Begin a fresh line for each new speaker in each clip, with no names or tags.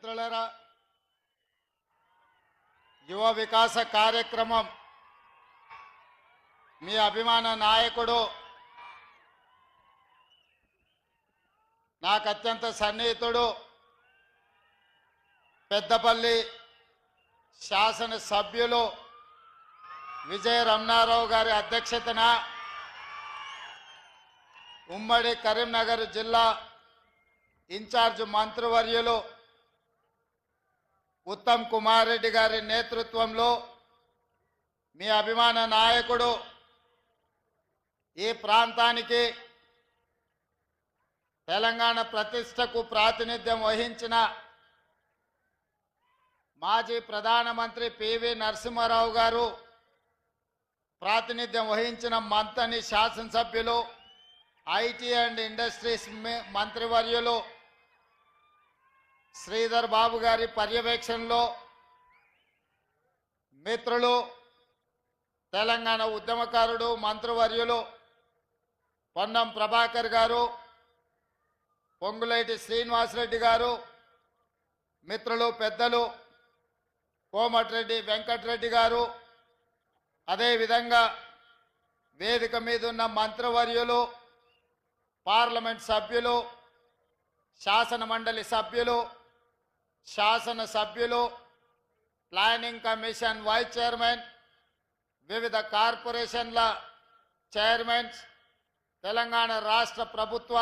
మిత్రులారా, యువ వికాస కార్యక్రమం మీ అభిమాన నాయకుడు నాకు అత్యంత సన్నిహితుడు పెద్దపల్లి శాసన సభ్యులు విజయ రమణారావు గారి అధ్యక్షతన ఉమ్మడి కరీంనగర్ జిల్లా ఇన్ఛార్జ్ మంత్రివర్యులు ఉత్తమ్ కుమార్ రెడ్డి గారి నేతృత్వంలో మీ అభిమాన నాయకుడు ఈ ప్రాంతానికి తెలంగాణ ప్రతిష్టకు ప్రాతినిధ్యం వహించిన మాజీ ప్రధానమంత్రి పివి నరసింహారావు గారు ప్రాతినిధ్యం వహించిన మంతని శాసనసభ్యులు ఐటీ అండ్ ఇండస్ట్రీస్ మంత్రివర్యులు శ్రీధర్ బాబు గారి పర్యవేక్షణలో మిత్రులు తెలంగాణ ఉద్యమకారుడు మంత్రివర్యులు పొన్నం ప్రభాకర్ గారు, పొంగులేటి శ్రీనివాసరెడ్డి గారు, మిత్రులు పెద్దలు కోమటిరెడ్డి వెంకటరెడ్డి గారు, అదేవిధంగా వేదిక మీద ఉన్న మంత్రివర్యులు, పార్లమెంట్ సభ్యులు, శాసన మండలి సభ్యులు, శాసనసభ్యులు, ప్లానింగ్ కమిషన్ వైస్ చైర్మన్, వివిధ కార్పొరేషన్ల చైర్మన్స్, తెలంగాణ రాష్ట్ర ప్రభుత్వ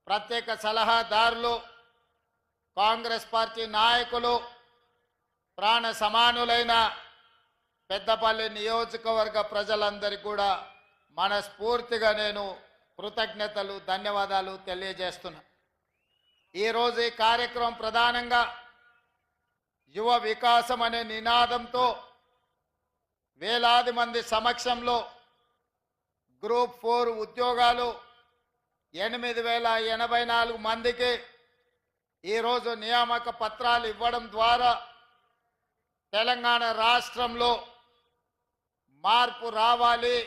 ప్రత్యేక సలహాదారులు, కాంగ్రెస్ పార్టీ నాయకులు, ప్రాణ సమానులైన పెద్దపల్లి నియోజకవర్గ ప్రజలందరికీ కూడా మనస్ఫూర్తిగా నేను కృతజ్ఞతలు, ధన్యవాదాలు తెలియజేస్తున్నా. ఈరోజు ఈ కార్యక్రమం ప్రధానంగా యువ వికాసం అనే నినాదంతో వేలాది మంది సమక్షంలో గ్రూప్ 4 ఉద్యోగాలు 8084 మందికి ఈరోజు నియామక పత్రాలు ఇవ్వడం ద్వారా తెలంగాణ రాష్ట్రంలో మార్పు రావాలి,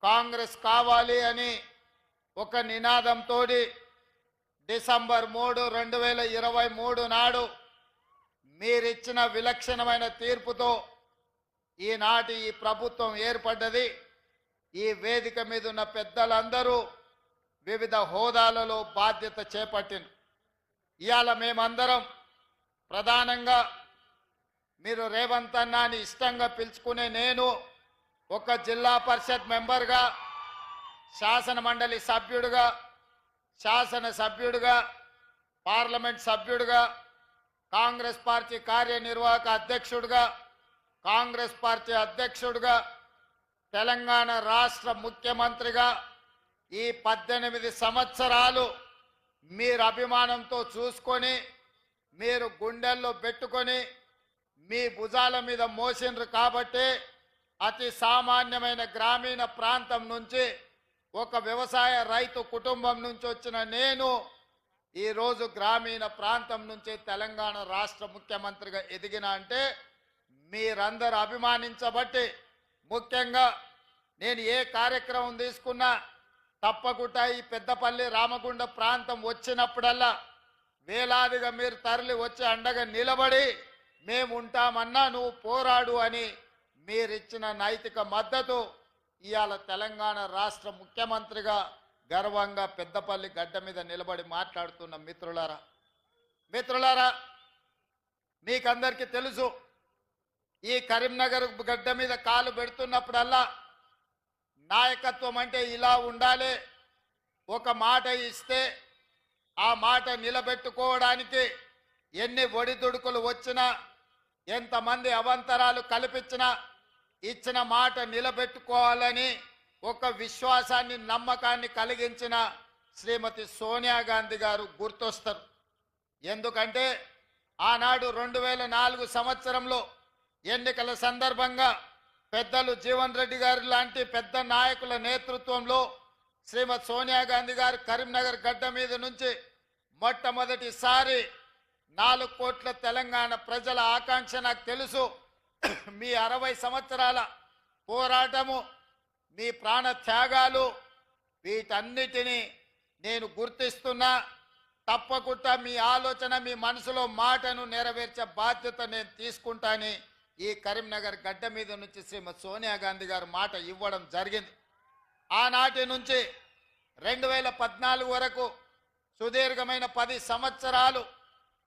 కాంగ్రెస్ కావాలి అని ఒక నినాదంతో డిసెంబర్ 3, 2023 నాడు మీరిచ్చిన విలక్షణమైన తీర్పుతో ఈనాటి ఈ ప్రభుత్వం ఏర్పడ్డది. ఈ వేదిక మీద ఉన్న పెద్దలందరూ వివిధ హోదాలలో బాధ్యత చేపట్టిన ఇవాళ మేమందరం ప్రధానంగా మీరు రేవంత్ అన్నాని ఇష్టంగా పిలుచుకునే నేను ఒక జిల్లా పరిషత్ మెంబర్గా, శాసన మండలి సభ్యుడిగా, శాసనసభ్యుడిగా, పార్లమెంట్ సభ్యుడిగా, కాంగ్రెస్ పార్టీ కార్యనిర్వాహక అధ్యక్షుడిగా, కాంగ్రెస్ పార్టీ అధ్యక్షుడిగా, తెలంగాణ రాష్ట్ర ముఖ్యమంత్రిగా ఈ 18 సంవత్సరాలు మీరు అభిమానంతో చూసుకొని, మీరు గుండెల్లో పెట్టుకొని, మీ భుజాల మీద మోసిండ్రు కాబట్టి అతి సామాన్యమైన గ్రామీణ ప్రాంతం నుంచి ఒక వ్యవసాయ రైతు కుటుంబం నుంచి వచ్చిన నేను ఈరోజు గ్రామీణ ప్రాంతం నుంచి తెలంగాణ రాష్ట్ర ముఖ్యమంత్రిగా ఎదిగిన అంటే మీరందరూ అభిమానించబట్టి, ముఖ్యంగా నేను ఏ కార్యక్రమం తీసుకున్నా తప్పకుండా ఈ పెద్దపల్లి రామగుండ ప్రాంతం వచ్చినప్పుడల్లా వేలాదిగా మీరు తరలి వచ్చి అండగా నిలబడి మేము ఉంటామన్నా నువ్వు పోరాడు అని మీరిచ్చిన నైతిక మద్దతు ఇవాళ తెలంగాణ రాష్ట్ర ముఖ్యమంత్రిగా గర్వంగా పెద్దపల్లి గడ్డ మీద నిలబడి మాట్లాడుతున్న మిత్రులారా, మీకందరికీ తెలుసు ఈ కరీంనగర్ గడ్డ మీద కాలు పెడుతున్నప్పుడల్లా నాయకత్వం అంటే ఇలా ఉండాలి, ఒక మాట ఇస్తే ఆ మాట నిలబెట్టుకోవడానికి ఎన్ని ఒడిదుడుకులు వచ్చినా, ఎంతమంది అవాంతరాలు కల్పించినా ఇచ్చిన మాట నిలబెట్టుకోవాలని ఒక విశ్వాసాన్ని, నమ్మకాన్ని కలిగించిన శ్రీమతి సోనియా గాంధీ గారు గుర్తొస్తారు. ఎందుకంటే ఆనాడు 2004 సంవత్సరంలో ఎన్నికల సందర్భంగా పెద్దలు జీవన్ రెడ్డి గారి లాంటి పెద్ద నాయకుల నేతృత్వంలో శ్రీమతి సోనియా గాంధీ గారు కరీంనగర్ గడ్డ మీద నుంచి మొట్టమొదటిసారి 4 కోట్ల తెలంగాణ ప్రజల ఆకాంక్ష నాకు తెలుసు. మీ 60 సంవత్సరాల పోరాటము, మీ ప్రాణ త్యాగాలు, వీటన్నిటినీ నేను గుర్తిస్తున్నా. తప్పకుండా మీ ఆలోచన మీ మనసులో మాటను నెరవేర్చే బాధ్యత నేను తీసుకుంటానని ఈ కరీంనగర్ గడ్డ మీద నుంచి శ్రీమతి సోనియా గాంధీ గారు మాట ఇవ్వడం జరిగింది. ఆనాటి నుంచి 2014 వరకు సుదీర్ఘమైన 10 సంవత్సరాలు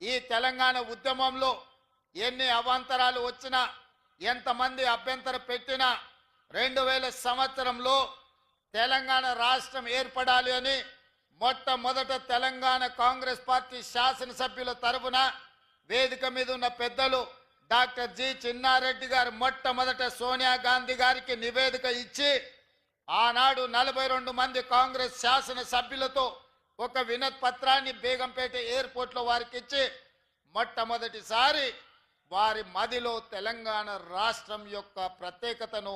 ఈ తెలంగాణ ఉద్యమంలో ఎన్ని అవాంతరాలు వచ్చినా ఎంతమంది అభ్యంతరం పెట్టినా 2000 సంవత్సరంలో తెలంగాణ రాష్ట్రం ఏర్పడాలి అని మొట్టమొదట తెలంగాణ కాంగ్రెస్ పార్టీ శాసనసభ్యుల తరఫున వేదిక మీద ఉన్న పెద్దలు డాక్టర్ జి చిన్నారెడ్డి గారు మొట్టమొదట సోనియా గాంధీ గారికి నివేదిక ఇచ్చి ఆనాడు 42 మంది కాంగ్రెస్ శాసనసభ్యులతో ఒక వినతి పత్రాన్ని బేగంపేట ఎయిర్పోర్ట్లో వారికి ఇచ్చి మొట్టమొదటిసారి వారి మదిలో తెలంగాణ రాష్ట్రం యొక్క ప్రత్యేకతను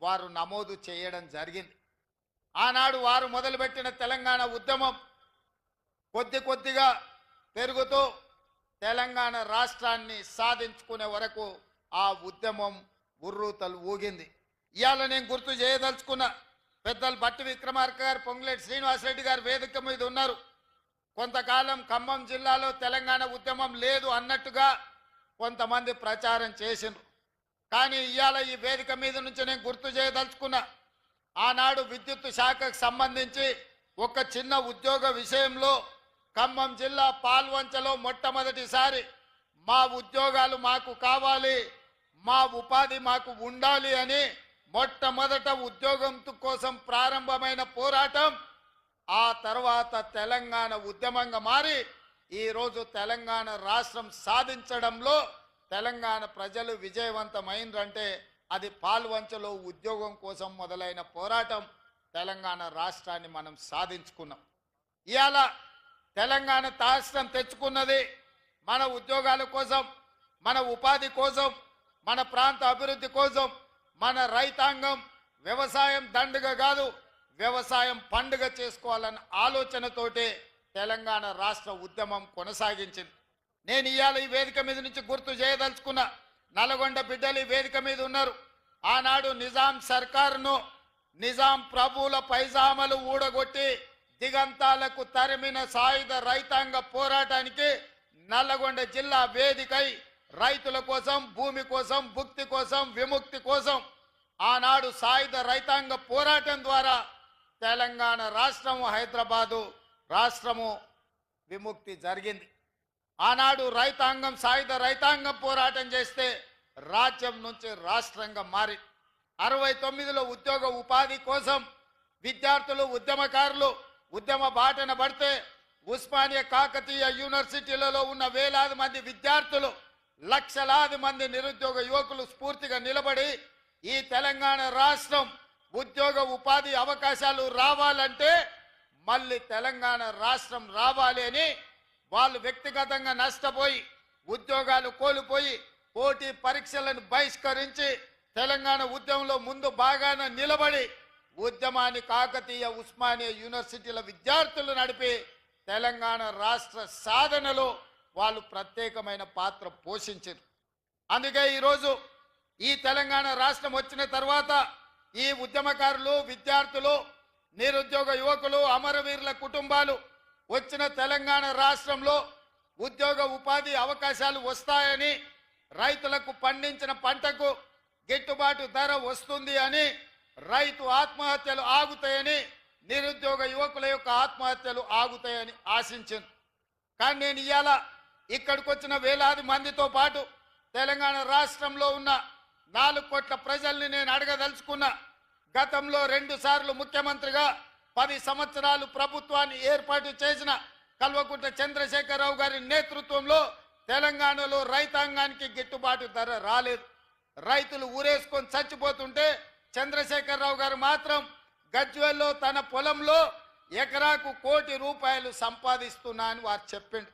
వారు నమోదు చేయడం జరిగింది. ఆనాడు వారు మొదలుపెట్టిన తెలంగాణ ఉద్యమం కొద్ది కొద్దిగా పెరుగుతూ తెలంగాణ రాష్ట్రాన్ని సాధించుకునే వరకు ఆ ఉద్యమం ఉర్రూతలు ఊగింది. ఇవాళ నేను గుర్తు చేయదలుచుకున్న పెద్దలు బట్టి విక్రమార్క గారు, పొంగులేటి శ్రీనివాసరెడ్డి గారు వేదిక మీద ఉన్నారు. కొంతకాలం ఖమ్మం జిల్లాలో తెలంగాణ ఉద్యమం లేదు అన్నట్టుగా కొంతమంది ప్రచారం చేసిండ్రు. కానీ ఇవాళ ఈ వేదిక మీద నుంచి నేను గుర్తు చేయదలుచుకున్నా, ఆనాడు విద్యుత్ శాఖకు సంబంధించి ఒక చిన్న ఉద్యోగ విషయంలో ఖమ్మం జిల్లా పాల్వంచలో మొట్టమొదటిసారి మా ఉద్యోగాలు మాకు కావాలి, మా ఉపాధి మాకు ఉండాలి అని మొట్టమొదట ఉద్యోగం కోసం ప్రారంభమైన పోరాటం ఆ తర్వాత తెలంగాణ ఉద్యమంగా మారి ఈరోజు తెలంగాణ రాష్ట్రం సాధించడంలో తెలంగాణ ప్రజలు విజయవంతమైందంటే అది పాల్వంచలో ఉద్యోగం కోసం మొదలైన పోరాటం. తెలంగాణ రాష్ట్రాన్ని మనం సాధించుకున్నాం. ఇవాళ తెలంగాణ రాష్ట్రం తెచ్చుకున్నది మన ఉద్యోగాల కోసం, మన ఉపాధి కోసం, మన ప్రాంత అభివృద్ధి కోసం. మన రైతాంగం వ్యవసాయం దండుగ కాదు, వ్యవసాయం పండుగ చేసుకోవాలన్న ఆలోచనతోటే తెలంగాణ రాష్ట్ర ఉద్యమం కొనసాగించింది. నేను ఇవాళ ఈ వేదిక మీద నుంచి గుర్తు చేయదలుచుకున్న నల్గొండ బిడ్డలు ఈ వేదిక మీద ఉన్నారు. ఆనాడు నిజాం సర్కారును నిజాం ప్రభువుల పైజామలు ఊడగొట్టి దిగంతాలకు తరిమిన సాయుధ రైతాంగ పోరాటానికి నల్లగొండ జిల్లా వేదికై రైతుల కోసం, భూమి కోసం, భుక్తి కోసం, విముక్తి కోసం ఆనాడు సాయుధ రైతాంగ పోరాటం ద్వారా తెలంగాణ రాష్ట్రము, హైదరాబాదు రాష్ట్రము విముక్తి జరిగింది. ఆనాడు రైతాంగం, సాయుధ రైతాంగం పోరాటం చేస్తే రాజ్యం నుంచి రాష్ట్రంగా మారి 69లో ఉద్యోగ ఉపాధి కోసం విద్యార్థులు, ఉద్యమకారులు ఉద్యమ బాటన పడితే ఉస్మానియా కాకతీయ యూనివర్సిటీలలో ఉన్న వేలాది మంది విద్యార్థులు, లక్షలాది మంది నిరుద్యోగ యువకులు స్ఫూర్తిగా నిలబడి ఈ తెలంగాణ రాష్ట్రం ఉద్యోగ ఉపాధి అవకాశాలు రావాలంటే మళ్ళీ తెలంగాణ రాష్ట్రం రావాలి అని వాళ్ళు వ్యక్తిగతంగా నష్టపోయి ఉద్యోగాలు కోల్పోయి పోటీ పరీక్షలను బహిష్కరించి తెలంగాణ ఉద్యమంలో ముందు బాగాన నిలబడి ఉద్యమాన్ని కాకతీయ, ఉస్మానియా యూనివర్సిటీల విద్యార్థులు నడిపి తెలంగాణ రాష్ట్ర సాధనలో వాళ్ళు ప్రత్యేకమైన పాత్ర పోషించారు. అందుకే ఈరోజు ఈ తెలంగాణ రాష్ట్రం వచ్చిన తర్వాత ఈ ఉద్యమకారులు, విద్యార్థులు, నిరుద్యోగ యువకులు, అమరవీరుల కుటుంబాలు వచ్చిన తెలంగాణ రాష్ట్రంలో ఉద్యోగ ఉపాధి అవకాశాలు వస్తాయని, రైతులకు పండించిన పంటకు గిట్టుబాటు ధర వస్తుంది అని, రైతు ఆత్మహత్యలు ఆగుతాయని, నిరుద్యోగ యువకుల యొక్క ఆత్మహత్యలు ఆగుతాయని ఆశించాను. కానీ నేను ఇవాళ ఇక్కడికి వచ్చిన వేలాది మందితో పాటు తెలంగాణ రాష్ట్రంలో ఉన్న 4 కోట్ల ప్రజల్ని నేను అడగదలుచుకున్నా. గతంలో 2 సార్లు ముఖ్యమంత్రిగా 10 సంవత్సరాలు ప్రభుత్వాన్ని ఏర్పాటు చేసిన కల్వకుంట్ల చంద్రశేఖరరావు గారి నేతృత్వంలో తెలంగాణలో రైతాంగానికి గిట్టుబాటు ధర రాలేదు. రైతులు ఊరేసుకొని చచ్చిపోతుంటే చంద్రశేఖరరావు గారు మాత్రం గజ్వేల్లో తన పొలంలో ఎకరాకు ₹1 కోటి సంపాదిస్తున్నా అని వారు చెప్పిండు.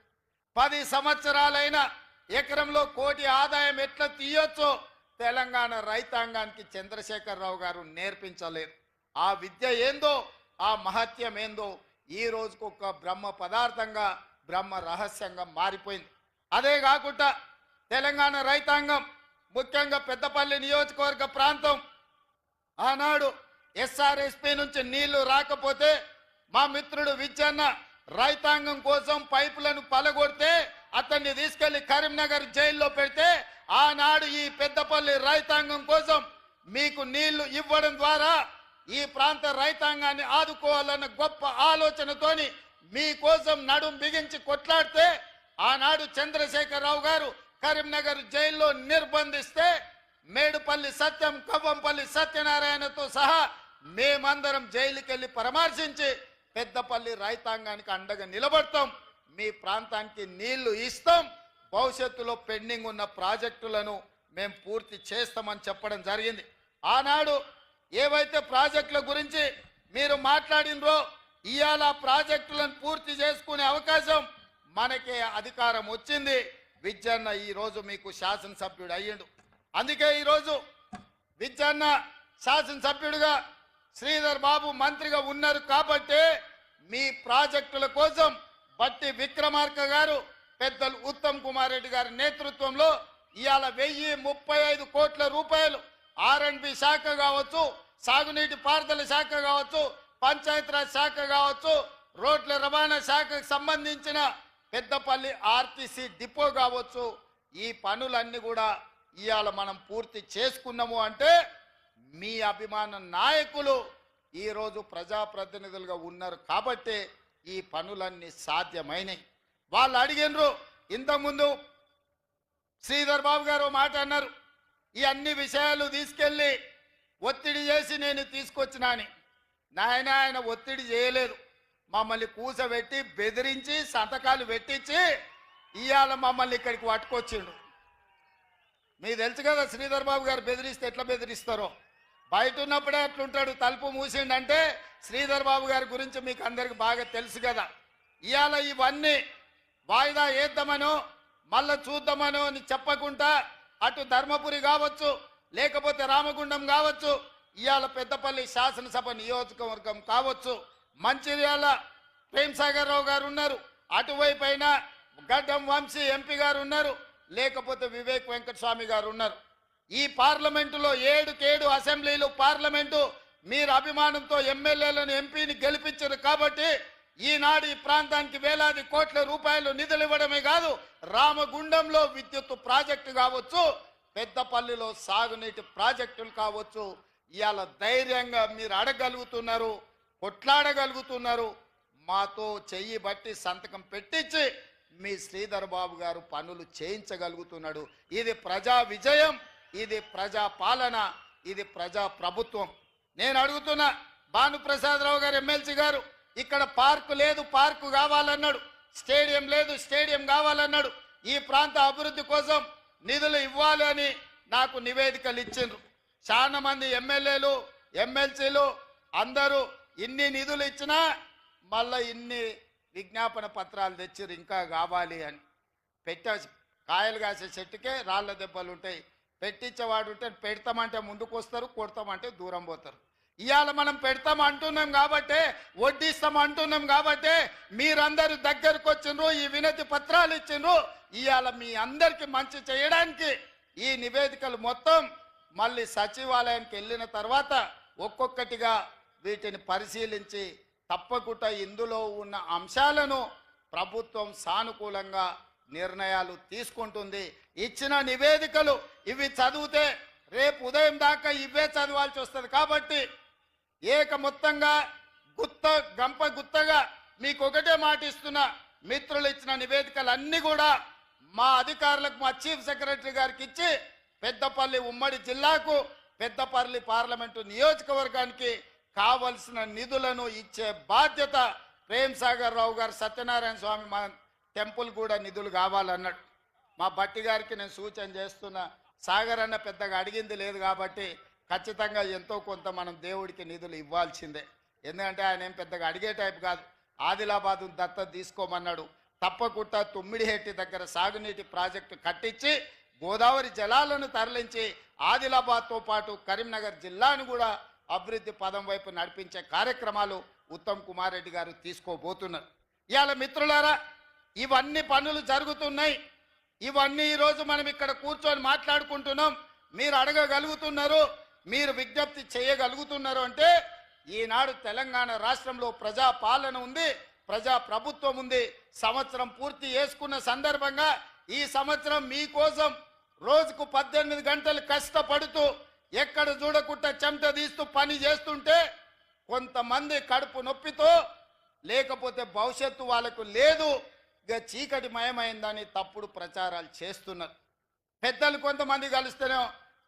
10 సంవత్సరాలైన ఎకరంలో ₹1 కోటి ఆదాయం ఎట్లా తీయొచ్చో తెలంగాణ రైతాంగానికి చంద్రశేఖరరావు గారు నేర్పించలేదు. ఆ విద్య ఏందో, ఆ మహత్యం ఏందో ఈ రోజుకు ఒక బ్రహ్మ పదార్థంగా, బ్రహ్మ రహస్యంగా మారిపోయింది. అదే కాకుండా తెలంగాణ రైతాంగం, ముఖ్యంగా పెద్దపల్లి నియోజకవర్గ ప్రాంతం ఆనాడు SRSP నుంచి నీళ్లు రాకపోతే మా మిత్రుడు విజయన్న రైతాంగం కోసం పైపులను పలగొడితే అతన్ని తీసుకెళ్లి కరీంనగర్ జైల్లో పెడితే ఆనాడు ఈ పెద్దపల్లి రైతాంగం కోసం మీకు నీళ్లు ఇవ్వడం ద్వారా ఈ ప్రాంత రైతాంగాన్ని ఆదుకోవాలన్న గొప్ప ఆలోచనతోని మీకోసం నడుం బిగించి కొట్లాడితే ఆనాడు చంద్రశేఖరరావు గారు కరీంనగర్ జైల్లో నిర్బంధిస్తే మేడుపల్లి సత్యం, కవ్వంపల్లి సత్యనారాయణతో సహా మేమందరం జైలుకి వెళ్ళి పరామర్శించి పెద్దపల్లి రైతాంగానికి అండగా నిలబడతాం, మీ ప్రాంతానికి నీళ్లు ఇస్తాం, భవిష్యత్తులో పెండింగ్ ఉన్న ప్రాజెక్టులను మేము పూర్తి చేస్తామని చెప్పడం జరిగింది. ఆనాడు ఏవైతే ప్రాజెక్టుల గురించి మీరు మాట్లాడినరో ఇవాళ ప్రాజెక్టులను పూర్తి చేసుకునే అవకాశం మనకే అధికారం వచ్చింది. విజ్జన్న ఈరోజు మీకు శాసనసభ్యుడు అయ్యిండు. అందుకే ఈరోజు విజ్జన్న శాసనసభ్యుడిగా శ్రీధర్ బాబు మంత్రిగా ఉన్నారు కాబట్టి మీ ప్రాజెక్టుల కోసం బట్టి విక్రమార్క గారు, పెద్దలు ఉత్తమ్ కుమార్ రెడ్డి గారి నేతృత్వంలో ఇవాళ 1035 కోట్ల రూపాయలు R&B శాఖ కావచ్చు, సాగునీటి పారుదల శాఖ కావచ్చు, పంచాయతీరాజ్ శాఖ కావచ్చు, రోడ్ల రవాణా శాఖకు సంబంధించిన పెద్దపల్లి RTC డిపో కావచ్చు, ఈ పనులన్నీ కూడా ఇవాళ మనం పూర్తి చేసుకున్నాము అంటే మీ అభిమాన నాయకులు ఈరోజు ప్రజాప్రతినిధులుగా ఉన్నారు కాబట్టి ఈ పనులన్నీ సాధ్యమైనవి. వాళ్ళు అడిగినరు, ఇంతకుముందు శ్రీధర్ బాబు గారు మాట అన్నారు, ఈ అన్ని విషయాలు తీసుకెళ్ళి ఒత్తిడి చేసి నేను తీసుకొచ్చినా అని. ఆయన ఒత్తిడి చేయలేదు, మమ్మల్ని కూసబెట్టి బెదిరించి సంతకాలు పెట్టించి ఇవాళ మమ్మల్ని ఇక్కడికి పట్టుకొచ్చిండు. మీకు తెలుసు కదా శ్రీధర్ బాబు గారు బెదిరిస్తే ఎట్లా బెదిరిస్తారో. బయట ఉన్నప్పుడే అట్లుంటాడు, తలుపు మూసిండంటే శ్రీధర్ బాబు గారి గురించి మీకు అందరికి బాగా తెలుసు కదా. ఇవాళ ఇవన్నీ వాయిదా వేద్దామనో మళ్ళా చూద్దామనో అని చెప్పకుండా అటు ధర్మపురి కావచ్చు, లేకపోతే రామగుండం కావచ్చు, ఇవాళ పెద్దపల్లి శాసనసభ నియోజకవర్గం కావచ్చు, మంచిర్యాల ప్రేమ్సాగర్ రావు గారు ఉన్నారు, అటువైపు అయినా గడ్డం వంశీ ఎంపీ గారు ఉన్నారు, లేకపోతే వివేక్ వెంకటస్వామి గారు ఉన్నారు. ఈ పార్లమెంటులో 7 అసెంబ్లీలు పార్లమెంటు మీరు అభిమానంతో ఎమ్మెల్యేలను ఎంపీని గెలిపించారు కాబట్టి ఈనాడు ఈ ప్రాంతానికి వేలాది కోట్ల రూపాయలు నిధులు ఇవ్వడమే కాదు, రామగుండంలో విద్యుత్ ప్రాజెక్టు కావచ్చు, పెద్దపల్లిలో సాగునీటి ప్రాజెక్టులు కావచ్చు, ఇవాళ ధైర్యంగా మీరు అడగలుగుతున్నారు, కొట్లాడగలుగుతున్నారు. మాతో చెయ్యి బట్టి సంతకం పెట్టించి మీ శ్రీధర్ బాబు గారు పనులు చేయించగలుగుతున్నాడు. ఇది ప్రజా విజయం, ఇది ప్రజా పాలన, ఇది ప్రజా ప్రభుత్వం. నేను అడుగుతున్నా, భానుప్రసాదరావు గారు ఎమ్మెల్సీ గారు, ఇక్కడ పార్కు లేదు, పార్కు కావాలన్నాడు, స్టేడియం లేదు, స్టేడియం కావాలన్నాడు, ఈ ప్రాంత అభివృద్ధి కోసం నిధులు ఇవ్వాలి అని నాకు నివేదికలు ఇచ్చిండ్రు. చాలా మంది ఎమ్మెల్యేలు, ఎమ్మెల్సీలు అందరూ ఇన్ని నిధులు ఇచ్చినా మళ్ళీ ఇన్ని విజ్ఞాపన పత్రాలు తెచ్చిర్రు ఇంకా కావాలి అని. కాయలు కాసే చెట్టుకే రాళ్ల దెబ్బలు ఉంటాయి, పెట్టించేవాడు ఉంటే పెడతామంటే ముందుకు వస్తారు, కొడతామంటే దూరం పోతారు. ఇవాళ మనం పెడతాం అంటున్నాం కాబట్టి, వడ్డిస్తాం అంటున్నాం కాబట్టి మీరందరూ దగ్గరకు వచ్చిండ్రు, ఈ వినతి పత్రాలు ఇచ్చిండ్రు. ఇవాళ మీ అందరికి మంచి చేయడానికి ఈ నివేదికలు మొత్తం మళ్ళీ సచివాలయానికి వెళ్ళిన తర్వాత ఒక్కొక్కటిగా వీటిని పరిశీలించి తప్పకుండా ఇందులో ఉన్న అంశాలను ప్రభుత్వం సానుకూలంగా నిర్ణయాలు తీసుకుంటుంది. ఇచ్చిన నివేదికలు ఇవి చదివితే రేపు ఉదయం దాకా ఇవే చదవాల్సి వస్తుంది కాబట్టి మొత్తంగా గంప గుత్తగా మీకు ఒకటే మాట ఇస్తున్నా, మిత్రులు ఇచ్చిన నివేదికలు అన్నీ కూడా మా అధికారులకు, మా చీఫ్ సెక్రటరీ గారికి ఇచ్చి పెద్దపల్లి ఉమ్మడి జిల్లాకు, పెద్దపల్లి పార్లమెంటు నియోజకవర్గానికి కావలసిన నిధులను ఇచ్చే బాధ్యత ప్రేమ్సాగర్ రావు గారు, సత్యనారాయణ స్వామి మా టెంపుల్ కూడా నిధులు కావాలన్నాడు. మా బట్టి గారికి నేను సూచన చేస్తున్నా, సాగర్ అన్న పెద్దగా అడిగింది లేదు కాబట్టి ఖచ్చితంగా ఎంతో కొంత మనం దేవుడికి నిధులు ఇవ్వాల్సిందే. ఎందుకంటే ఆయన ఏం పెద్దగా అడిగే టైప్ కాదు. ఆదిలాబాద్ దత్తత తీసుకోమన్నాడు, తప్పకుండా తుమ్మిడిహెట్టి దగ్గర సాగునీటి ప్రాజెక్టు కట్టించి గోదావరి జలాలను తరలించి ఆదిలాబాద్తో పాటు కరీంనగర్ జిల్లాను కూడా అభివృద్ధి పదం వైపు నడిపించే కార్యక్రమాలు ఉత్తమ్ కుమార్ రెడ్డి గారు తీసుకోబోతున్నారు. ఇవాళ మిత్రులారా, ఇవన్నీ పనులు జరుగుతున్నాయి, ఇవన్నీ ఈరోజు మనం ఇక్కడ కూర్చొని మాట్లాడుకుంటున్నాం. మీరు అడగగలుగుతున్నారు, మీరు విజ్ఞప్తి చేయగలుగుతున్నారు అంటే ఈనాడు తెలంగాణ రాష్ట్రంలో ప్రజా పాలన ఉంది, ప్రభుత్వం ఉంది. సంవత్సరం పూర్తి చేసుకున్న సందర్భంగా ఈ సంవత్సరం మీకోసం రోజుకు 18 గంటలు కష్టపడుతూ ఎక్కడ చూడకుండా చెమట తీస్తూ పని చేస్తుంటే కొంతమంది కడుపు నొప్పితో లేకపోతే భవిష్యత్తు వాళ్ళకు లేదు, ఇక చీకటి మయమైందని తప్పుడు ప్రచారాలు చేస్తున్నారు. పెద్దలు కొంతమంది కలిస్తేనే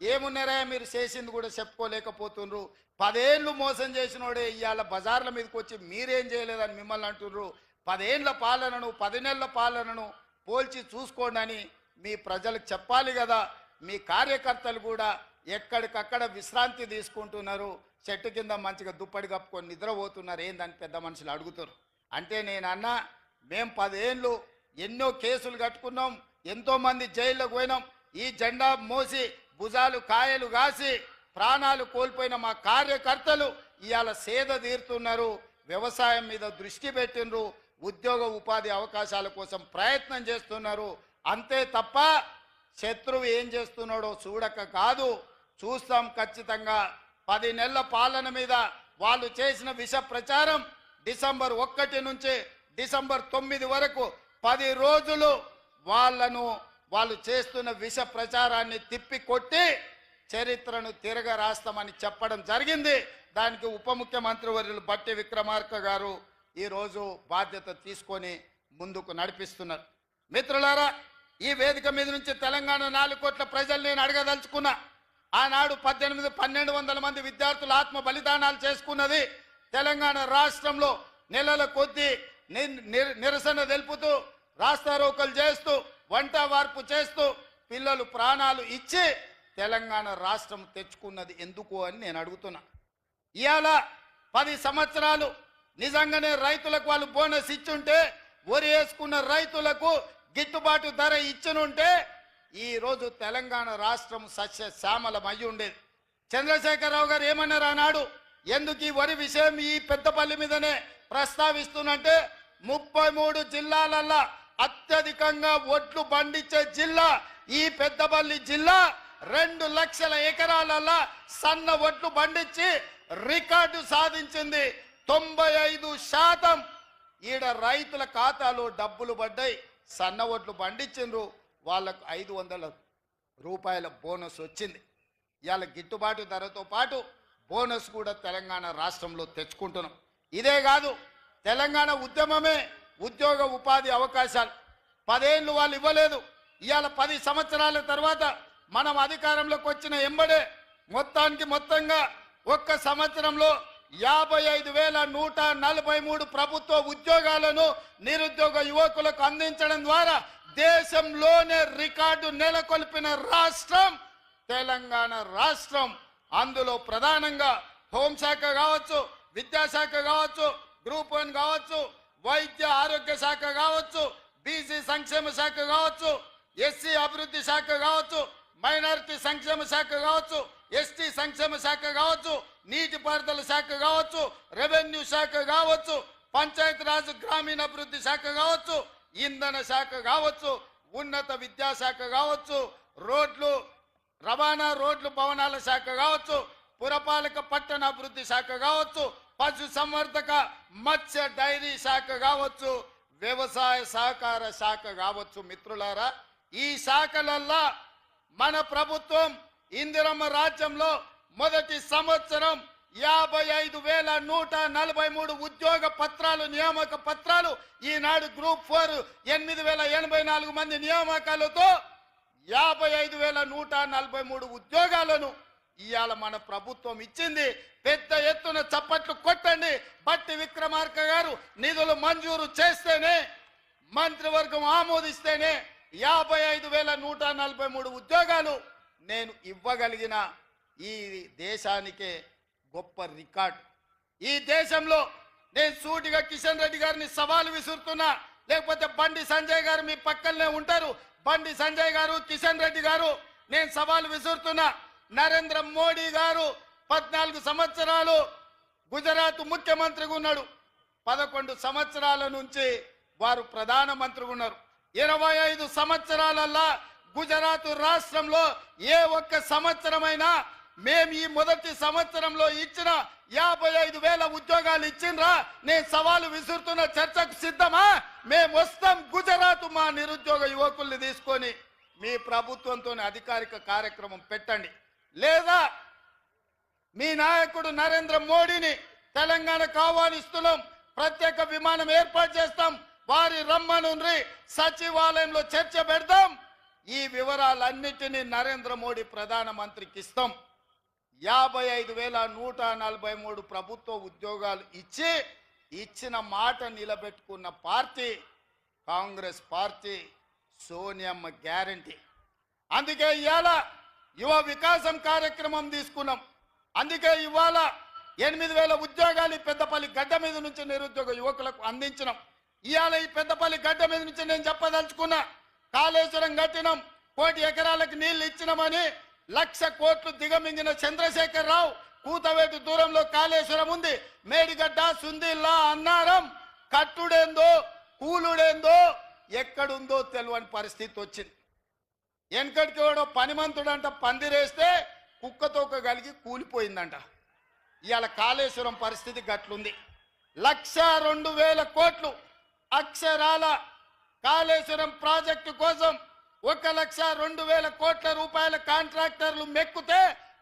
ఏమున్నారా మీరు చేసింది కూడా చెప్పుకోలేకపోతుండ్రు, 10 ఏళ్ళు మోసం చేసినోడే ఇవాళ బజార్ల మీదకి వచ్చి మీరేం చేయలేదని మిమ్మల్ని అంటున్నారు. 10 ఏళ్ళ పాలనను 10 నెలల పాలనను పోల్చి చూసుకోండి అని మీ ప్రజలకు చెప్పాలి కదా. మీ కార్యకర్తలు కూడా ఎక్కడికక్కడ విశ్రాంతి తీసుకుంటున్నారు, చెట్టు కింద మంచిగా దుప్పటి కప్పుకొని నిద్రపోతున్నారు. ఏందని పెద్ద మనుషులు అడుగుతారు. అంటే నేను అన్నా, మేము 10 ఏళ్ళు ఎన్నో కేసులు కట్టుకున్నాం, ఎంతోమంది జైల్లోకి పోయినాం. ఈ జెండా మోసి భుజాలు కాయలు కాసి ప్రాణాలు కోల్పోయిన మా కార్యకర్తలు ఇవాళ సేద తీరుతున్నారు, వ్యవసాయం మీద దృష్టి పెట్టినరు, ఉద్యోగ ఉపాధి అవకాశాల కోసం ప్రయత్నం చేస్తున్నారు. అంతే తప్ప శత్రువు ఏం చేస్తున్నాడో చూడక కాదు, చూస్తాం ఖచ్చితంగా. 10 నెలల పాలన మీద వాళ్ళు చేసిన విష ప్రచారం డిసెంబర్ 1 నుంచి డిసెంబర్ 9 వరకు 10 రోజులు వాళ్ళు చేస్తున్న విష ప్రచారాన్ని తిప్పి కొట్టి చరిత్రను తిరగ రాస్తామని చెప్పడం జరిగింది. దానికి ఉప ముఖ్యమంత్రి వర్యులు బట్టి విక్రమార్క గారు ఈరోజు బాధ్యత తీసుకొని ముందుకు నడిపిస్తున్నారు. మిత్రులారా, ఈ వేదిక మీద నుంచి తెలంగాణ 4 కోట్ల ప్రజలు నేను అడగదలుచుకున్నా. ఆనాడు 1200 మంది విద్యార్థులు ఆత్మ బలిదానాలు చేసుకున్నది తెలంగాణ రాష్ట్రంలో. నెలల కొద్దీ నిరసన తెలుపుతూ రాస్తారోకలు చేస్తూ వంట వార్పు చేస్తూ పిల్లలు ప్రాణాలు ఇచ్చి తెలంగాణ రాష్ట్రం తెచ్చుకున్నది ఎందుకు అని నేను అడుగుతున్నా. ఇవాళ 10 సంవత్సరాలు నిజంగానే రైతులకు వాళ్ళు బోనస్ ఇచ్చుంటే, వరి వేసుకున్న రైతులకు గిట్టుబాటు ధర ఇచ్చినుంటే ఈరోజు తెలంగాణ రాష్ట్రం సస్యశ్యామలమయ్యి ఉండేది. చంద్రశేఖరరావు గారు ఏమన్నారు ఆనాడు, ఎందుకు ఈ వరి విషయం ఈ పెద్దపల్లి మీదనే ప్రస్తావిస్తున్నంటే 33 జిల్లాలల్లో అత్యధికంగా ఒడ్లు పండించే జిల్లా ఈ పెద్దపల్లి జిల్లా. 2 లక్షల ఎకరాలలో సన్న ఒడ్లు పండించి రికార్డు సాధించింది. 95% ఈడ రైతుల ఖాతాలో డబ్బులు పడ్డాయి. సన్న ఒడ్లు పండించిండ్రు, వాళ్ళకు 500 రూపాయల బోనస్ వచ్చింది. ఇవాళ గిట్టుబాటు ధరతో పాటు బోనస్ కూడా తెలంగాణ రాష్ట్రంలో తెచ్చుకుంటున్నాం. ఇదే కాదు, తెలంగాణ ఉద్యమమే ఉద్యోగ ఉపాధి అవకాశాలు. 10 ఏళ్ళు వాళ్ళు ఇవ్వలేదు. ఇవాళ 10 సంవత్సరాల తర్వాత మనం అధికారంలోకి వచ్చిన ఎంబడే మొత్తంగా ఒక్క సంవత్సరంలో 55,143 ప్రభుత్వ ఉద్యోగాలను నిరుద్యోగ యువకులకు అందించడం ద్వారా దేశంలోనే రికార్డు నెలకొల్పిన రాష్ట్రం తెలంగాణ రాష్ట్రం. అందులో ప్రధానంగా హోంశాఖ కావచ్చు, విద్యాశాఖ కావచ్చు, గ్రూప్ 1 కావచ్చు, వైద్య ఆరోగ్య శాఖ కావచ్చు, బీసీ సంక్షేమ శాఖ కావచ్చు, ఎస్సీ అభివృద్ధి శాఖ కావచ్చు, మైనారిటీ సంక్షేమ శాఖ కావచ్చు, ఎస్టీ సంక్షేమ శాఖ కావచ్చు, నీటిపారుదల శాఖ కావచ్చు, రెవెన్యూ శాఖ కావచ్చు, పంచాయతీరాజ్ గ్రామీణాభివృద్ధి శాఖ కావచ్చు, ఇంధన శాఖ కావచ్చు, ఉన్నత విద్యాశాఖ కావచ్చు, రవాణా రోడ్లు భవనాల శాఖ కావచ్చు, పురపాలక పట్టణాభివృద్ధి శాఖ కావచ్చు, పశు సంవర్ధక మత్స్య డైరీ శాఖ కావచ్చు, వ్యవసాయ సహకార శాఖ కావచ్చు. మిత్రులారా, ఈ శాఖలల్లా మన ప్రభుత్వం ఇందిరమ్మ రాజ్యంలో మొదటి సంవత్సరం 55,143 ఉద్యోగ పత్రాలు, నియామక పత్రాలు, ఈనాడు గ్రూప్ 4 8,084 మంది నియామకాలతో 55,143 ఉద్యోగాలను ఇవాళ మన ప్రభుత్వం ఇచ్చింది. పెద్ద ఎత్తున చప్పట్లు కొట్టండి. బట్టి విక్రమార్క గారు నిధులు మంజూరు చేస్తేనే, మంత్రివర్గం ఆమోదిస్తేనే 55,143 ఉద్యోగాలు నేను ఇవ్వగలిగిన ఈ దేశానికే గొప్ప రికార్డు. ఈ దేశంలో నేను సూటిగా కిషన్ రెడ్డి గారిని సవాలు విసురుతున్నా, లేకపోతే బండి సంజయ్ గారు మీ పక్కనే ఉంటారు. బండి సంజయ్ గారు, కిషన్ రెడ్డి గారు, నేను సవాలు విసురుతున్నా. నరేంద్ర మోడీ గారు 14 సంవత్సరాలు గుజరాత్ ముఖ్యమంత్రిగా ఉన్నాడు. 11 సంవత్సరాల నుంచి వారు ప్రధానమంత్రిగా ఉన్నారు. 25 సంవత్సరాలల్లా గుజరాత్ రాష్ట్రంలో ఏ ఒక్క సంవత్సరమైనా మేము ఈ మొదటి సంవత్సరంలో ఇచ్చిన 55,000 ఉద్యోగాలు ఇచ్చిండ్రా? నేను సవాలు విసురుతున్న, చర్చకు సిద్ధమా? మేము వస్తాం గుజరాత్ మా నిరుద్యోగ యువకుల్ని తీసుకొని మీ ప్రభుత్వంతో అధికారిక కార్యక్రమం పెట్టండి. లేదా మీ నాయకుడు నరేంద్ర మోడీని తెలంగాణకు ఆహ్వానిస్తున్నాం, ప్రత్యేక విమానం ఏర్పాటు చేస్తాం, వారి రమ్మనుండ్రి, సచివాలయంలో చర్చ పెడదాం. ఈ వివరాలన్నిటినీ నరేంద్ర మోడీ ప్రధానమంత్రికి ఇస్తాం. 55,143 ప్రభుత్వ ఉద్యోగాలు ఇచ్చిన మాట నిలబెట్టుకున్న పార్టీ కాంగ్రెస్ పార్టీ. సోనియమ్మ గ్యారంటీ. అందుకే ఇవాళ యువ వికాసం కార్యక్రమం తీసుకున్నాం. అందుకే ఇవాళ 8,000 ఉద్యోగాలు పెద్దపల్లి గడ్డ మీద నుంచి నిరుద్యోగ యువకులకు అందించినాం. ఇవాళ ఈ పెద్దపల్లి గడ్డ మీద నుంచి నేను చెప్పదలుచుకున్నా, కాళేశ్వరం కట్టినాం, 1 కోటి ఎకరాలకు నీళ్లు ఇచ్చినామని 1,00,000 కోట్లు దిగమింగిన చంద్రశేఖర్ రావు కూతవేటు దూరంలో కాళేశ్వరం ఉంది, మేడిగడ్డ, సుందిల్లా, అన్నారం కట్టుడేందో కూలుడేందో ఎక్కడుందో తెలియని పరిస్థితి వచ్చింది. వెనకడికి వాడు పనిమంతుడంట పందిరేస్తే కుక్కతోక కలిగి కూలిపోయిందంట. ఇవాళ కాళేశ్వరం పరిస్థితి గట్లుంది. 1,02,000 కోట్లు అక్షరాల కాళేశ్వరం ప్రాజెక్టు కోసం 1,02,000 కోట్ల రూపాయల కాంట్రాక్టర్లు మెక్కుతే,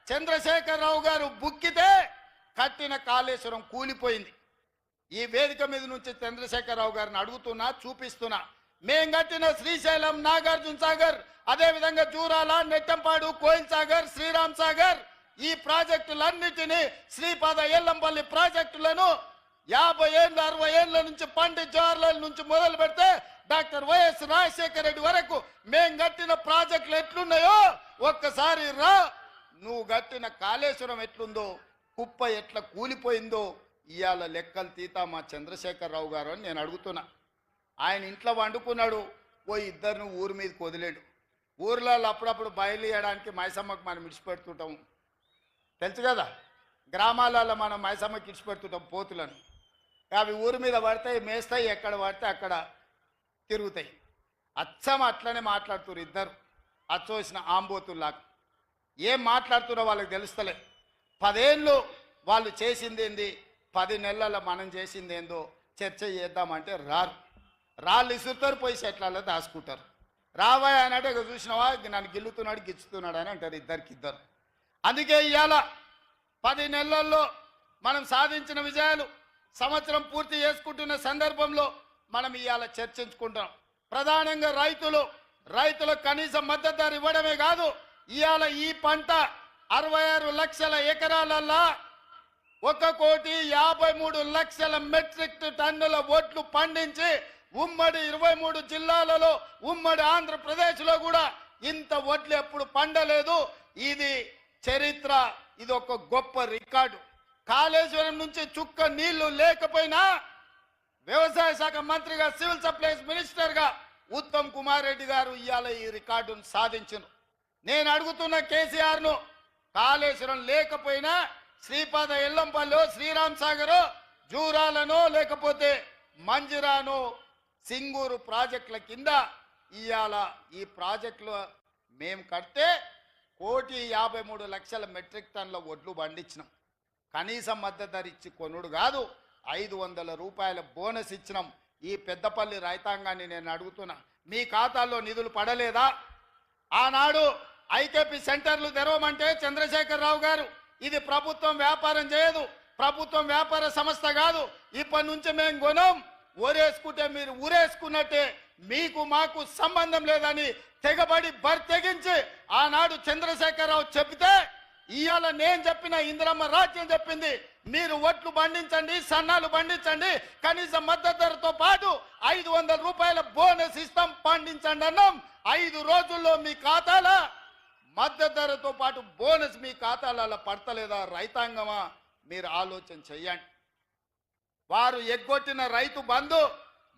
చంద్రశేఖర్ రావు గారు బుక్కితే కట్టిన కాళేశ్వరం కూలిపోయింది. ఈ వేదిక మీద నుంచి చంద్రశేఖర్ రావు గారిని అడుగుతున్నా, చూపిస్తున్నా, మేం కట్టిన శ్రీశైలం, నాగార్జున సాగర్, అదేవిధంగా జూరాల, నెట్టంపాడు, కోయిల్ సాగర్, శ్రీరామ్ సాగర్, ఈ ప్రాజెక్టులన్నిటినీ, శ్రీపాద ఎల్లంపల్లి ప్రాజెక్టులను 50 ఏళ్ళు 60 ఏళ్ల నుంచి పండిత్ జవహర్లాల్ నుంచి మొదలు పెడితే డాక్టర్ వైఎస్ రాజశేఖర రెడ్డి వరకు మేం కట్టిన ప్రాజెక్టులు ఎట్లున్నాయో ఒక్కసారి రా. నువ్వు కట్టిన కాళేశ్వరం ఎట్లుందో, కుప్ప ఎట్లా కూలిపోయిందో ఇవాళ లెక్కలు తీతా మా చంద్రశేఖర్ రావు గారు అని నేను అడుగుతున్నా. ఆయన ఇంట్లో వండుకున్నాడు, పోయి ఇద్దరిని ఊరి మీదకి వదిలేడు. ఊర్లలో అప్పుడప్పుడు బయలుదేయడానికి మైసమ్మకు మనం ఇడిచిపెడుతుంటాం, తెలుసు కదా. గ్రామాలలో మనం మైసమ్మకి ఇడిచిపెడుతుంటాం పోతులను. అవి ఊరి మీద పడతాయి, మేస్తాయి, ఎక్కడ పడితే అక్కడ తిరుగుతాయి. అచ్చం అట్లనే మాట్లాడుతున్నారు ఇద్దరు, అచ్చోసిన ఆంబోతుల్లాగా. ఏం మాట్లాడుతున్నారో వాళ్ళకి తెలుస్తలే. 10 ఏళ్ళు వాళ్ళు చేసింది ఏంది, 10 నెలల మనం చేసింది ఏందో చర్చ చేద్దామంటే రాళ్ళు ఇసురుతారు, పోయి చెట్లలో దాచుకుంటారు. రావాయ్ అని అంటే చూసినావా నన్ను గిల్లుతున్నాడు గిచ్చుతున్నాడు అని అంటారు ఇద్దరికిద్దరు. అందుకే ఇవాళ 10 నెలల్లో మనం సాధించిన విజయాలు సంవత్సరం పూర్తి చేసుకుంటున్న సందర్భంలో మనం ఇవాళ చర్చించుకుంటాం. ప్రధానంగా రైతులకు కనీస మద్దతు ధర ఇవ్వడమే కాదు, ఇవాళ ఈ పంట 66 లక్షల ఎకరాలల్లా 1,53,00,000 మెట్రిక్ టన్నుల వడ్లు పండించి ఉమ్మడి 23 జిల్లాలలో, ఉమ్మడి ఆంధ్రప్రదేశ్లో కూడా ఇంత వడ్లు ఎప్పుడు పండలేదు. ఇది చరిత్ర, ఇది ఒక గొప్ప రికార్డు. కాళేశ్వరం నుంచి చుక్క నీళ్లు లేకపోయినా వ్యవసాయ శాఖ మంత్రిగా, సివిల్ సప్లైస్ మినిస్టర్గా ఉత్తమ్ కుమార్ రెడ్డి గారు ఇవాళ ఈ రికార్డును సాధించారు. నేను అడుగుతున్న కేసీఆర్ను, కాళేశ్వరం లేకపోయినా శ్రీపాద ఎల్లంపల్లి, శ్రీరామ్ సాగర్, జూరాలను, లేకపోతే మంజిరాను, సింగూరు ప్రాజెక్టుల కింద ఇవాళ ఈ ప్రాజెక్టులు మేము కడితే 1,53,00,000 మెట్రిక్ టన్నుల వడ్లు పండించినాం. కనీస మద్దతు ధర ఇచ్చి కొనుడు కాదు, 500 రూపాయల బోనస్ ఇచ్చినాం. ఈ పెద్దపల్లి రైతాంగాన్ని నేను అడుగుతున్నా, మీ ఖాతాల్లో నిధులు పడలేదా? ఆనాడు ఐకేపీ సెంటర్లు తెరవమంటే చంద్రశేఖర్ రావు గారు, ఇది ప్రభుత్వం వ్యాపారం చేయదు, ప్రభుత్వం వ్యాపార సంస్థ కాదు, ఇప్పటి నుంచి మేము కొనం, ఊరేసుకుంటే మీరు ఊరేసుకున్నట్టే, మీకు మాకు సంబంధం లేదని తెగబడి తెగించి ఆనాడు చంద్రశేఖర్ రావు చెప్తే, ఇవాళ నేను చెప్పిన ఇందిరమ్మ రాజ్యం చెప్పింది, మీరు వడ్లు పండించండి, సన్నాలు పండించండి, కనీస మద్దతు ధరతో పాటు 500 రూపాయల బోనస్ ఇస్తాం, పండించండి అన్నాం. 5 రోజుల్లో మీ ఖాతాల మద్దతు ధరతో పాటు బోనస్ మీ ఖాతాలలో పడతలేదా? రైతాంగమా, మీరు ఆలోచన చెయ్యండి. వారు ఎగ్గొట్టిన రైతు బంధు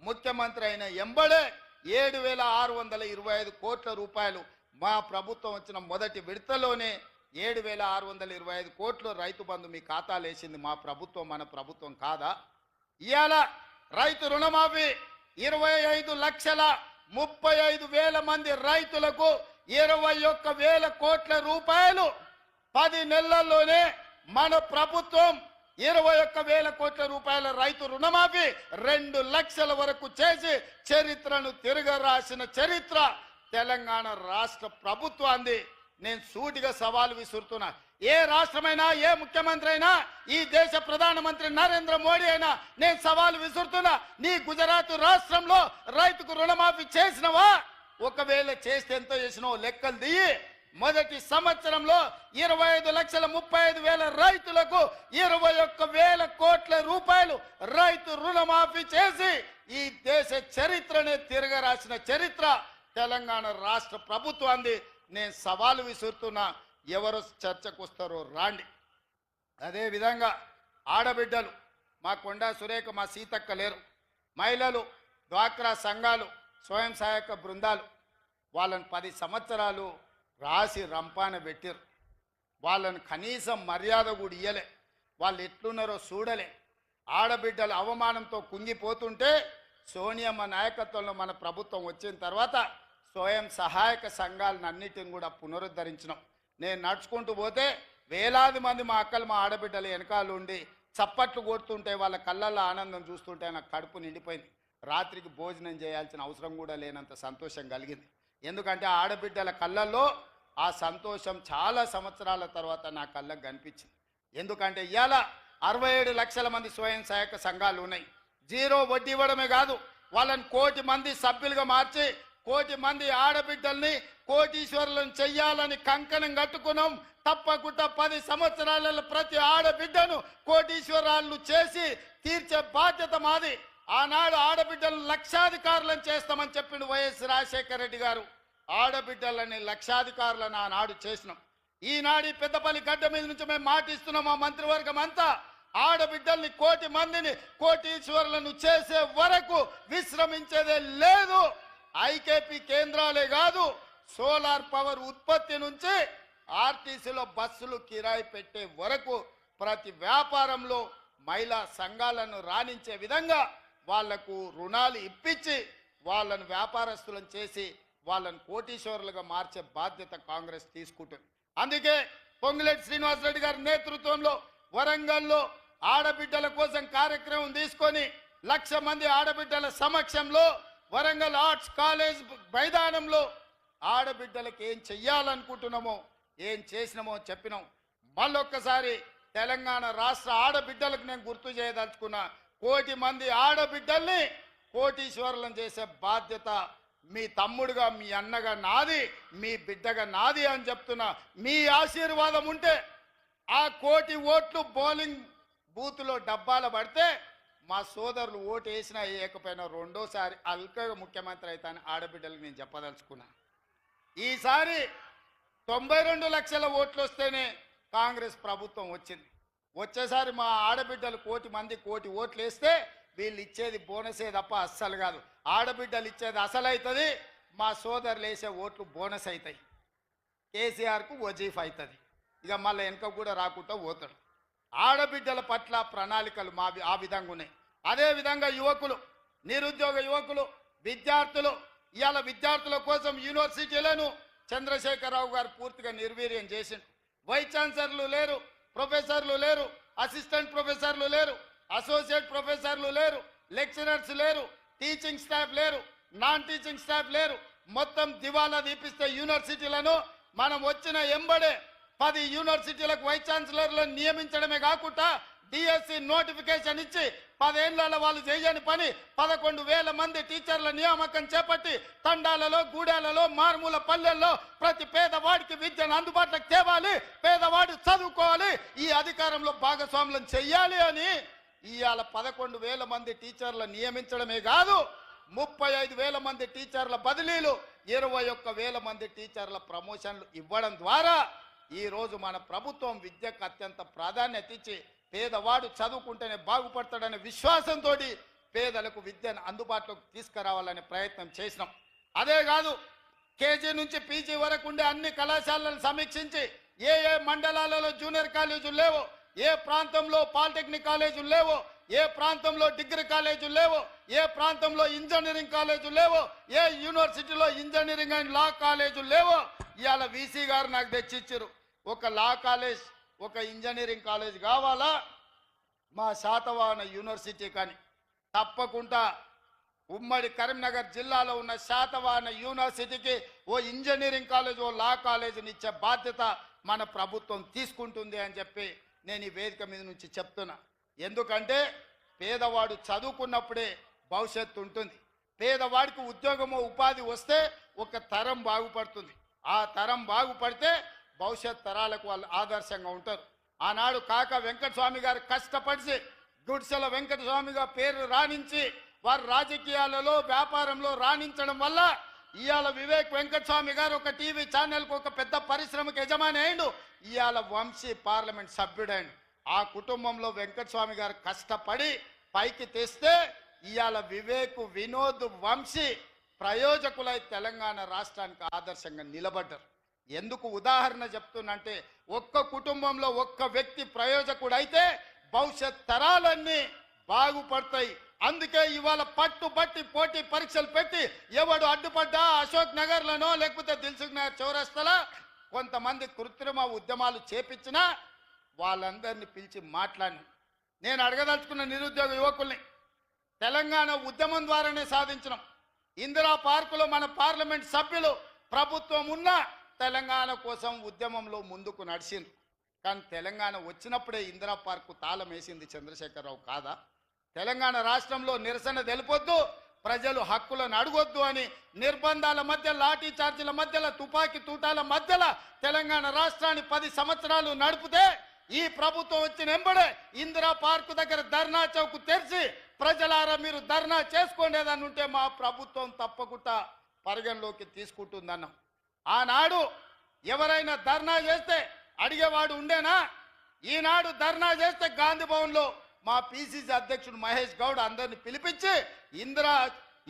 ముఖ్యమంత్రి అయిన ఎంబడే 7,625 కోట్ల రూపాయలు మా ప్రభుత్వం వచ్చిన మొదటి విడతలోనే 7,625 కోట్లు రైతు బంధు మీ ఖాతాలు వేసింది మా ప్రభుత్వం, మన ప్రభుత్వం కాదా? ఇవాళ రైతు రుణమాఫీ 25,35,000 మంది రైతులకు 21,000 కోట్ల రూపాయలు 10 నెలల్లోనే మన ప్రభుత్వం 21,000 కోట్ల రూపాయల రైతు రుణమాఫీ 2 లక్షల వరకు చేసి చరిత్రను తిరగరాసిన చరిత్ర తెలంగాణ రాష్ట్ర ప్రభుత్వాన్ని. నేను సూటిగా సవాలు విసురుతున్నా. ఏ రాష్ట్రమైనా ఏ ముఖ్యమంత్రి అయినా ఈ దేశ ప్రధానమంత్రి నరేంద్ర మోడీ అయినా నేను సవాలు విసురుతున్నా. నీ గుజరాత్ రాష్ట్రంలో రైతుకు రుణమాఫీ చేసినవా? ఒకవేళ చేస్తే ఎంత చేసినావు లెక్కలు దిగి మొదటి సంవత్సరంలో 25,35,000 రైతులకు 21,000 కోట్ల రూపాయలు రైతు రుణమాఫీ చేసి ఈ దేశ చరిత్రనే తిరగరాసిన చరిత్ర తెలంగాణ రాష్ట్ర ప్రభుత్వాన్ని. నేను సవాలు విసురుతున్నా. ఎవరు చర్చకు వస్తారో రాండి. అదేవిధంగా ఆడబిడ్డలు, మా కొండా సురేఖ, మా సీతక్క లేరు, మహిళలు, డ్వాక్రా సంఘాలు, స్వయం సహాయక బృందాలు, వాళ్ళని 10 సంవత్సరాలు రాసి రంపాన పెట్టారు. వాళ్ళని కనీసం మర్యాద కూడా ఇయ్యలే. వాళ్ళు ఎట్లున్నారో చూడలే. ఆడబిడ్డలు అవమానంతో కుంగిపోతుంటే సోనియమ్మ నాయకత్వంలో మన ప్రభుత్వం వచ్చిన తర్వాత స్వయం సహాయక సంఘాలను అన్నిటిని కూడా పునరుద్ధరించినాం. నేను నడుచుకుంటూ పోతే వేలాది మంది మా అక్కలు, మా ఆడబిడ్డలు వెనకాల ఉండి చప్పట్లు కొడుతుంటే వాళ్ళ కళ్ళల్లో ఆనందం చూస్తుంటే నాకు కడుపు నిండిపోయింది. రాత్రికి భోజనం చేయాల్సిన అవసరం కూడా లేనంత సంతోషం కలిగింది. ఎందుకంటే ఆడబిడ్డల కళ్ళల్లో ఆ సంతోషం చాలా సంవత్సరాల తర్వాత నా కళ్ళకు కనిపించింది. ఎందుకంటే ఇవాళ 67 లక్షల మంది స్వయం సహాయక సంఘాలు ఉన్నాయి. 0 వడ్డీ ఇవ్వడమే కాదు, వాళ్ళని 1 కోటి మంది సభ్యులుగా మార్చి 1 కోటి మంది ఆడబిడ్డల్ని కోటీశ్వరులను చెయ్యాలని కంకణం కట్టుకున్నాం. తప్పకుండా 10 సంవత్సరాలలో ప్రతి ఆడబిడ్డను కోటీశ్వరాలను చేసి తీర్చే బాధ్యత మాది. ఆనాడు ఆడబిడ్డలను లక్షాధికారులను చేస్తామని చెప్పిండు వైఎస్ రాజశేఖర రెడ్డి గారు. ఆడబిడ్డలని లక్షాధికారులను ఆనాడు చేసినాం. ఈనాడు పెద్దపల్లి గడ్డ మీద నుంచి మేము మాటిస్తున్నాం. మా మంత్రివర్గం అంతా ఆడబిడ్డల్ని 1 కోటి మందిని కోటీశ్వరులను చేసే వరకు విశ్రమించేదే లేదు. ఐకేపీ కేంద్రాలే కాదు, సోలార్ పవర్ ఉత్పత్తి నుంచి ఆర్టీసీలో బస్సులు కిరాయి పెట్టే వరకు ప్రతి వ్యాపారంలో మహిళా సంఘాలను రాణించే విధంగా వాళ్లకు రుణాలు ఇప్పించి వాళ్ళను వ్యాపారస్తులను చేసి వాళ్ళను కోటీశ్వరులుగా మార్చే బాధ్యత కాంగ్రెస్ తీసుకుంటుంది. అందుకే పొంగులేటి శ్రీనివాసరెడ్డి గారి నేతృత్వంలో వరంగల్లో ఆడబిడ్డల కోసం కార్యక్రమం తీసుకొని 1,00,000 మంది ఆడబిడ్డల సమక్షంలో వరంగల్ ఆర్ట్స్ కాలేజ్ మైదానంలో ఆడబిడ్డలకు ఏం చెయ్యాలనుకుంటున్నామో ఏం చేసినామో చెప్పినాం. మళ్ళొక్కసారి తెలంగాణ రాష్ట్ర ఆడబిడ్డలకు నేను గుర్తు చేయదలుచుకున్నా. 1 కోటి మంది ఆడబిడ్డల్ని కోటీశ్వరులను చేసే బాధ్యత మీ తమ్ముడుగా, మీ అన్నగా నాది, మీ బిడ్డగా నాది అని చెప్తున్నా. మీ ఆశీర్వాదం ఉంటే ఆ 1 కోటి ఓట్లు బౌలింగ్ బూత్లో డబ్బాల పడితే మా సోదరులు ఓటు వేసినా వేయకపోయినా 2వ సారి అల్కగా ముఖ్యమంత్రి అవుతాను ఆడబిడ్డలకు నేను చెప్పదలుచుకున్నా. ఈసారి 92 లక్షల ఓట్లు వస్తేనే కాంగ్రెస్ ప్రభుత్వం వచ్చింది. వచ్చేసారి మా ఆడబిడ్డలు 1 కోటి మంది 1 కోటి ఓట్లు వేస్తే వీళ్ళు ఇచ్చేది బోనసే తప్ప అస్సలు కాదు. ఆడబిడ్డలు ఇచ్చేది అసలు అవుతుంది, మా సోదరులు వేసే ఓట్లు బోనస్ అవుతాయి. కేసీఆర్కు వజీఫ్ అవుతుంది. ఇక మళ్ళీ వెనక కూడా రాకుండా పోతాడు. ఆడబిడ్డల పట్ల ప్రణాళికలు మా ఆ విధంగా ఉన్నాయి. అదేవిధంగా యువకులు, నిరుద్యోగ యువకులు, విద్యార్థులు, ఇవాళ విద్యార్థుల కోసం యూనివర్సిటీలను చంద్రశేఖరరావు గారు పూర్తిగా నిర్వీర్యం చేసిండు. వైస్ ఛాన్సలర్లు లేరు, ప్రొఫెసర్లు లేరు, అసిస్టెంట్ ప్రొఫెసర్లు లేరు, అసోసియేట్ ప్రొఫెసర్లు లేరు, లెక్చరర్స్ లేరు, టీచింగ్ స్టాఫ్ లేరు, నాన్ టీచింగ్ స్టాఫ్ లేరు. మొత్తం దివాలా దీపిస్తే యూనివర్సిటీలను మనం వచ్చిన ఎంబడే 10 యూనివర్సిటీలకు వైస్ ఛాన్సలర్లను నియమించడమే కాకుండా డిఎస్సి నోటిఫికేషన్ ఇచ్చి 10 ఏళ్ల వాళ్ళు చేయని పని 11,000 మంది టీచర్ల నియామకం చేపట్టి తండాలలో, గూడాలలో, మారుమూల పల్లెల్లో ప్రతి పేదవాడికి విద్యను అందుబాటులోకి తేవాలి, పేదవాడు చదువుకోవాలి, ఈ అధికారంలో భాగస్వాములను చెయ్యాలి అని ఇవాళ 11,000 మంది టీచర్ల నియమించడమే కాదు 35,000 మంది టీచర్ల బదిలీలు, 21,000 మంది టీచర్ల ప్రమోషన్లు ఇవ్వడం ద్వారా ఈ రోజు మన ప్రభుత్వం విద్యకు అత్యంత ప్రాధాన్యత ఇచ్చి పేదవాడు చదువుకుంటేనే బాగుపడతాడనే విశ్వాసంతో పేదలకు విద్యను అందుబాటులోకి తీసుకురావాలనే ప్రయత్నం చేసినాం. అదే కాదు, కేజీ నుంచి పీజీ వరకు ఉండే అన్ని కళాశాలలను సమీక్షించి ఏ ఏ మండలాలలో జూనియర్ కాలేజీలు లేవో, ఏ ప్రాంతంలో పాలిటెక్నిక్ కాలేజీలు లేవో, ఏ ప్రాంతంలో డిగ్రీ కాలేజీలు లేవో, ఏ ప్రాంతంలో ఇంజనీరింగ్ కాలేజీలు లేవో, ఏ యూనివర్సిటీలో ఇంజనీరింగ్ అండ్ లా కాలేజీలు లేవో ఇవాళ వీసీ గారు నాకు తెచ్చిచ్చారు. ఒక లా కాలేజ్, ఒక ఇంజనీరింగ్ కాలేజ్ కావాలా మా శాతవాహన యూనివర్సిటీ కానీ తప్పకుండా ఉమ్మడి కరీంనగర్ జిల్లాలో ఉన్న శాతవాహన యూనివర్సిటీకి ఓ ఇంజనీరింగ్ కాలేజ్, ఓ లా కాలేజీని ఇచ్చే బాధ్యత మన ప్రభుత్వం తీసుకుంటుంది అని చెప్పి నేను ఈ వేదిక మీద నుంచి చెప్తున్నా. ఎందుకంటే పేదవాడు చదువుకున్నప్పుడే భవిష్యత్తు ఉంటుంది. పేదవాడికి ఉద్యోగమో ఉపాధి వస్తే ఒక తరం బాగుపడుతుంది. ఆ తరం బాగుపడితే భవిష్యత్ తరాలకు వాళ్ళు ఆదర్శంగా ఉంటారు. ఆనాడు కాక వెంకటస్వామి గారు కష్టపడి గుడిసెల వెంకటస్వామిగా పేరు రాణించి వారు రాజకీయాలలో వ్యాపారంలో రాణించడం వల్ల ఇవాళ వివేక్ వెంకటస్వామి గారు ఒక టీవీ ఛానల్కు ఒక పెద్ద పరిశ్రమకు యజమాని అయిండు. ఇవాళ వంశీ పార్లమెంట్ సభ్యుడైండు. ఆ కుటుంబంలో వెంకటస్వామి గారు కష్టపడి పైకి తెస్తే ఇవాళ వివేక్, వినోద్, వంశీ ప్రయోజకులై తెలంగాణ రాష్ట్రానికి ఆదర్శంగా నిలబడ్డారు. ఎందుకు ఉదాహరణ చెప్తున్నంటే ఒక్క కుటుంబంలో ఒక్క వ్యక్తి ప్రయోజకుడైతే భవిష్యత్ తరాలన్నీ బాగుపడతాయి. అందుకే ఇవాళ పట్టుబట్టి పోటీ పరీక్షలు పెట్టి ఎవడు అడ్డుపడ్డా అశోక్ నగర్లోనో లేకపోతే దిల్సుఖ్ నగర్ చౌరస్తలా కొంతమంది కృత్రిమ ఉద్యమాలు చేపించినా వాళ్ళందరినీ పిలిచి మాట్లాడిన నేను అడగదలుచుకున్న నిరుద్యోగ యువకుల్ని తెలంగాణ ఉద్యమం ద్వారానే సాధించినాం. ఇందిరా పార్కులో మన పార్లమెంట్ సభ్యులు ప్రభుత్వం ఉన్న తెలంగాణ కోసం ఉద్యమంలో ముందుకు నడిచింది. కానీ తెలంగాణ వచ్చినప్పుడే ఇందిరా పార్కు తాళం వేసింది చంద్రశేఖరరావు కాదా? తెలంగాణ రాష్ట్రంలో నిరసన తెలుపొద్దు, ప్రజలు హక్కులను అడగొద్దు అని నిర్బంధాల మధ్య, లాఠీ చార్జీల మధ్యలో, తుపాకీ తూటాల మధ్యలో తెలంగాణ రాష్ట్రాన్ని 10 సంవత్సరాలు నడిపితే ఈ ప్రభుత్వం వచ్చిన వెంబడే ఇందిరా పార్కు దగ్గర ధర్నా చౌక్ తెరిచి ప్రజలారా మీరు ధర్నా చేసుకోండేదని ఉంటే మా ప్రభుత్వం తప్పకుండా పరిగణలోకి తీసుకుంటుందన్నాం. ఆనాడు ఎవరైనా ధర్నా చేస్తే అడిగేవాడు ఉండేనా? ఈనాడు ధర్నా చేస్తే గాంధీ భవన్లో మా పిసిసి అధ్యక్షుడు మహేష్ గౌడ్ అందరిని పిలిపించి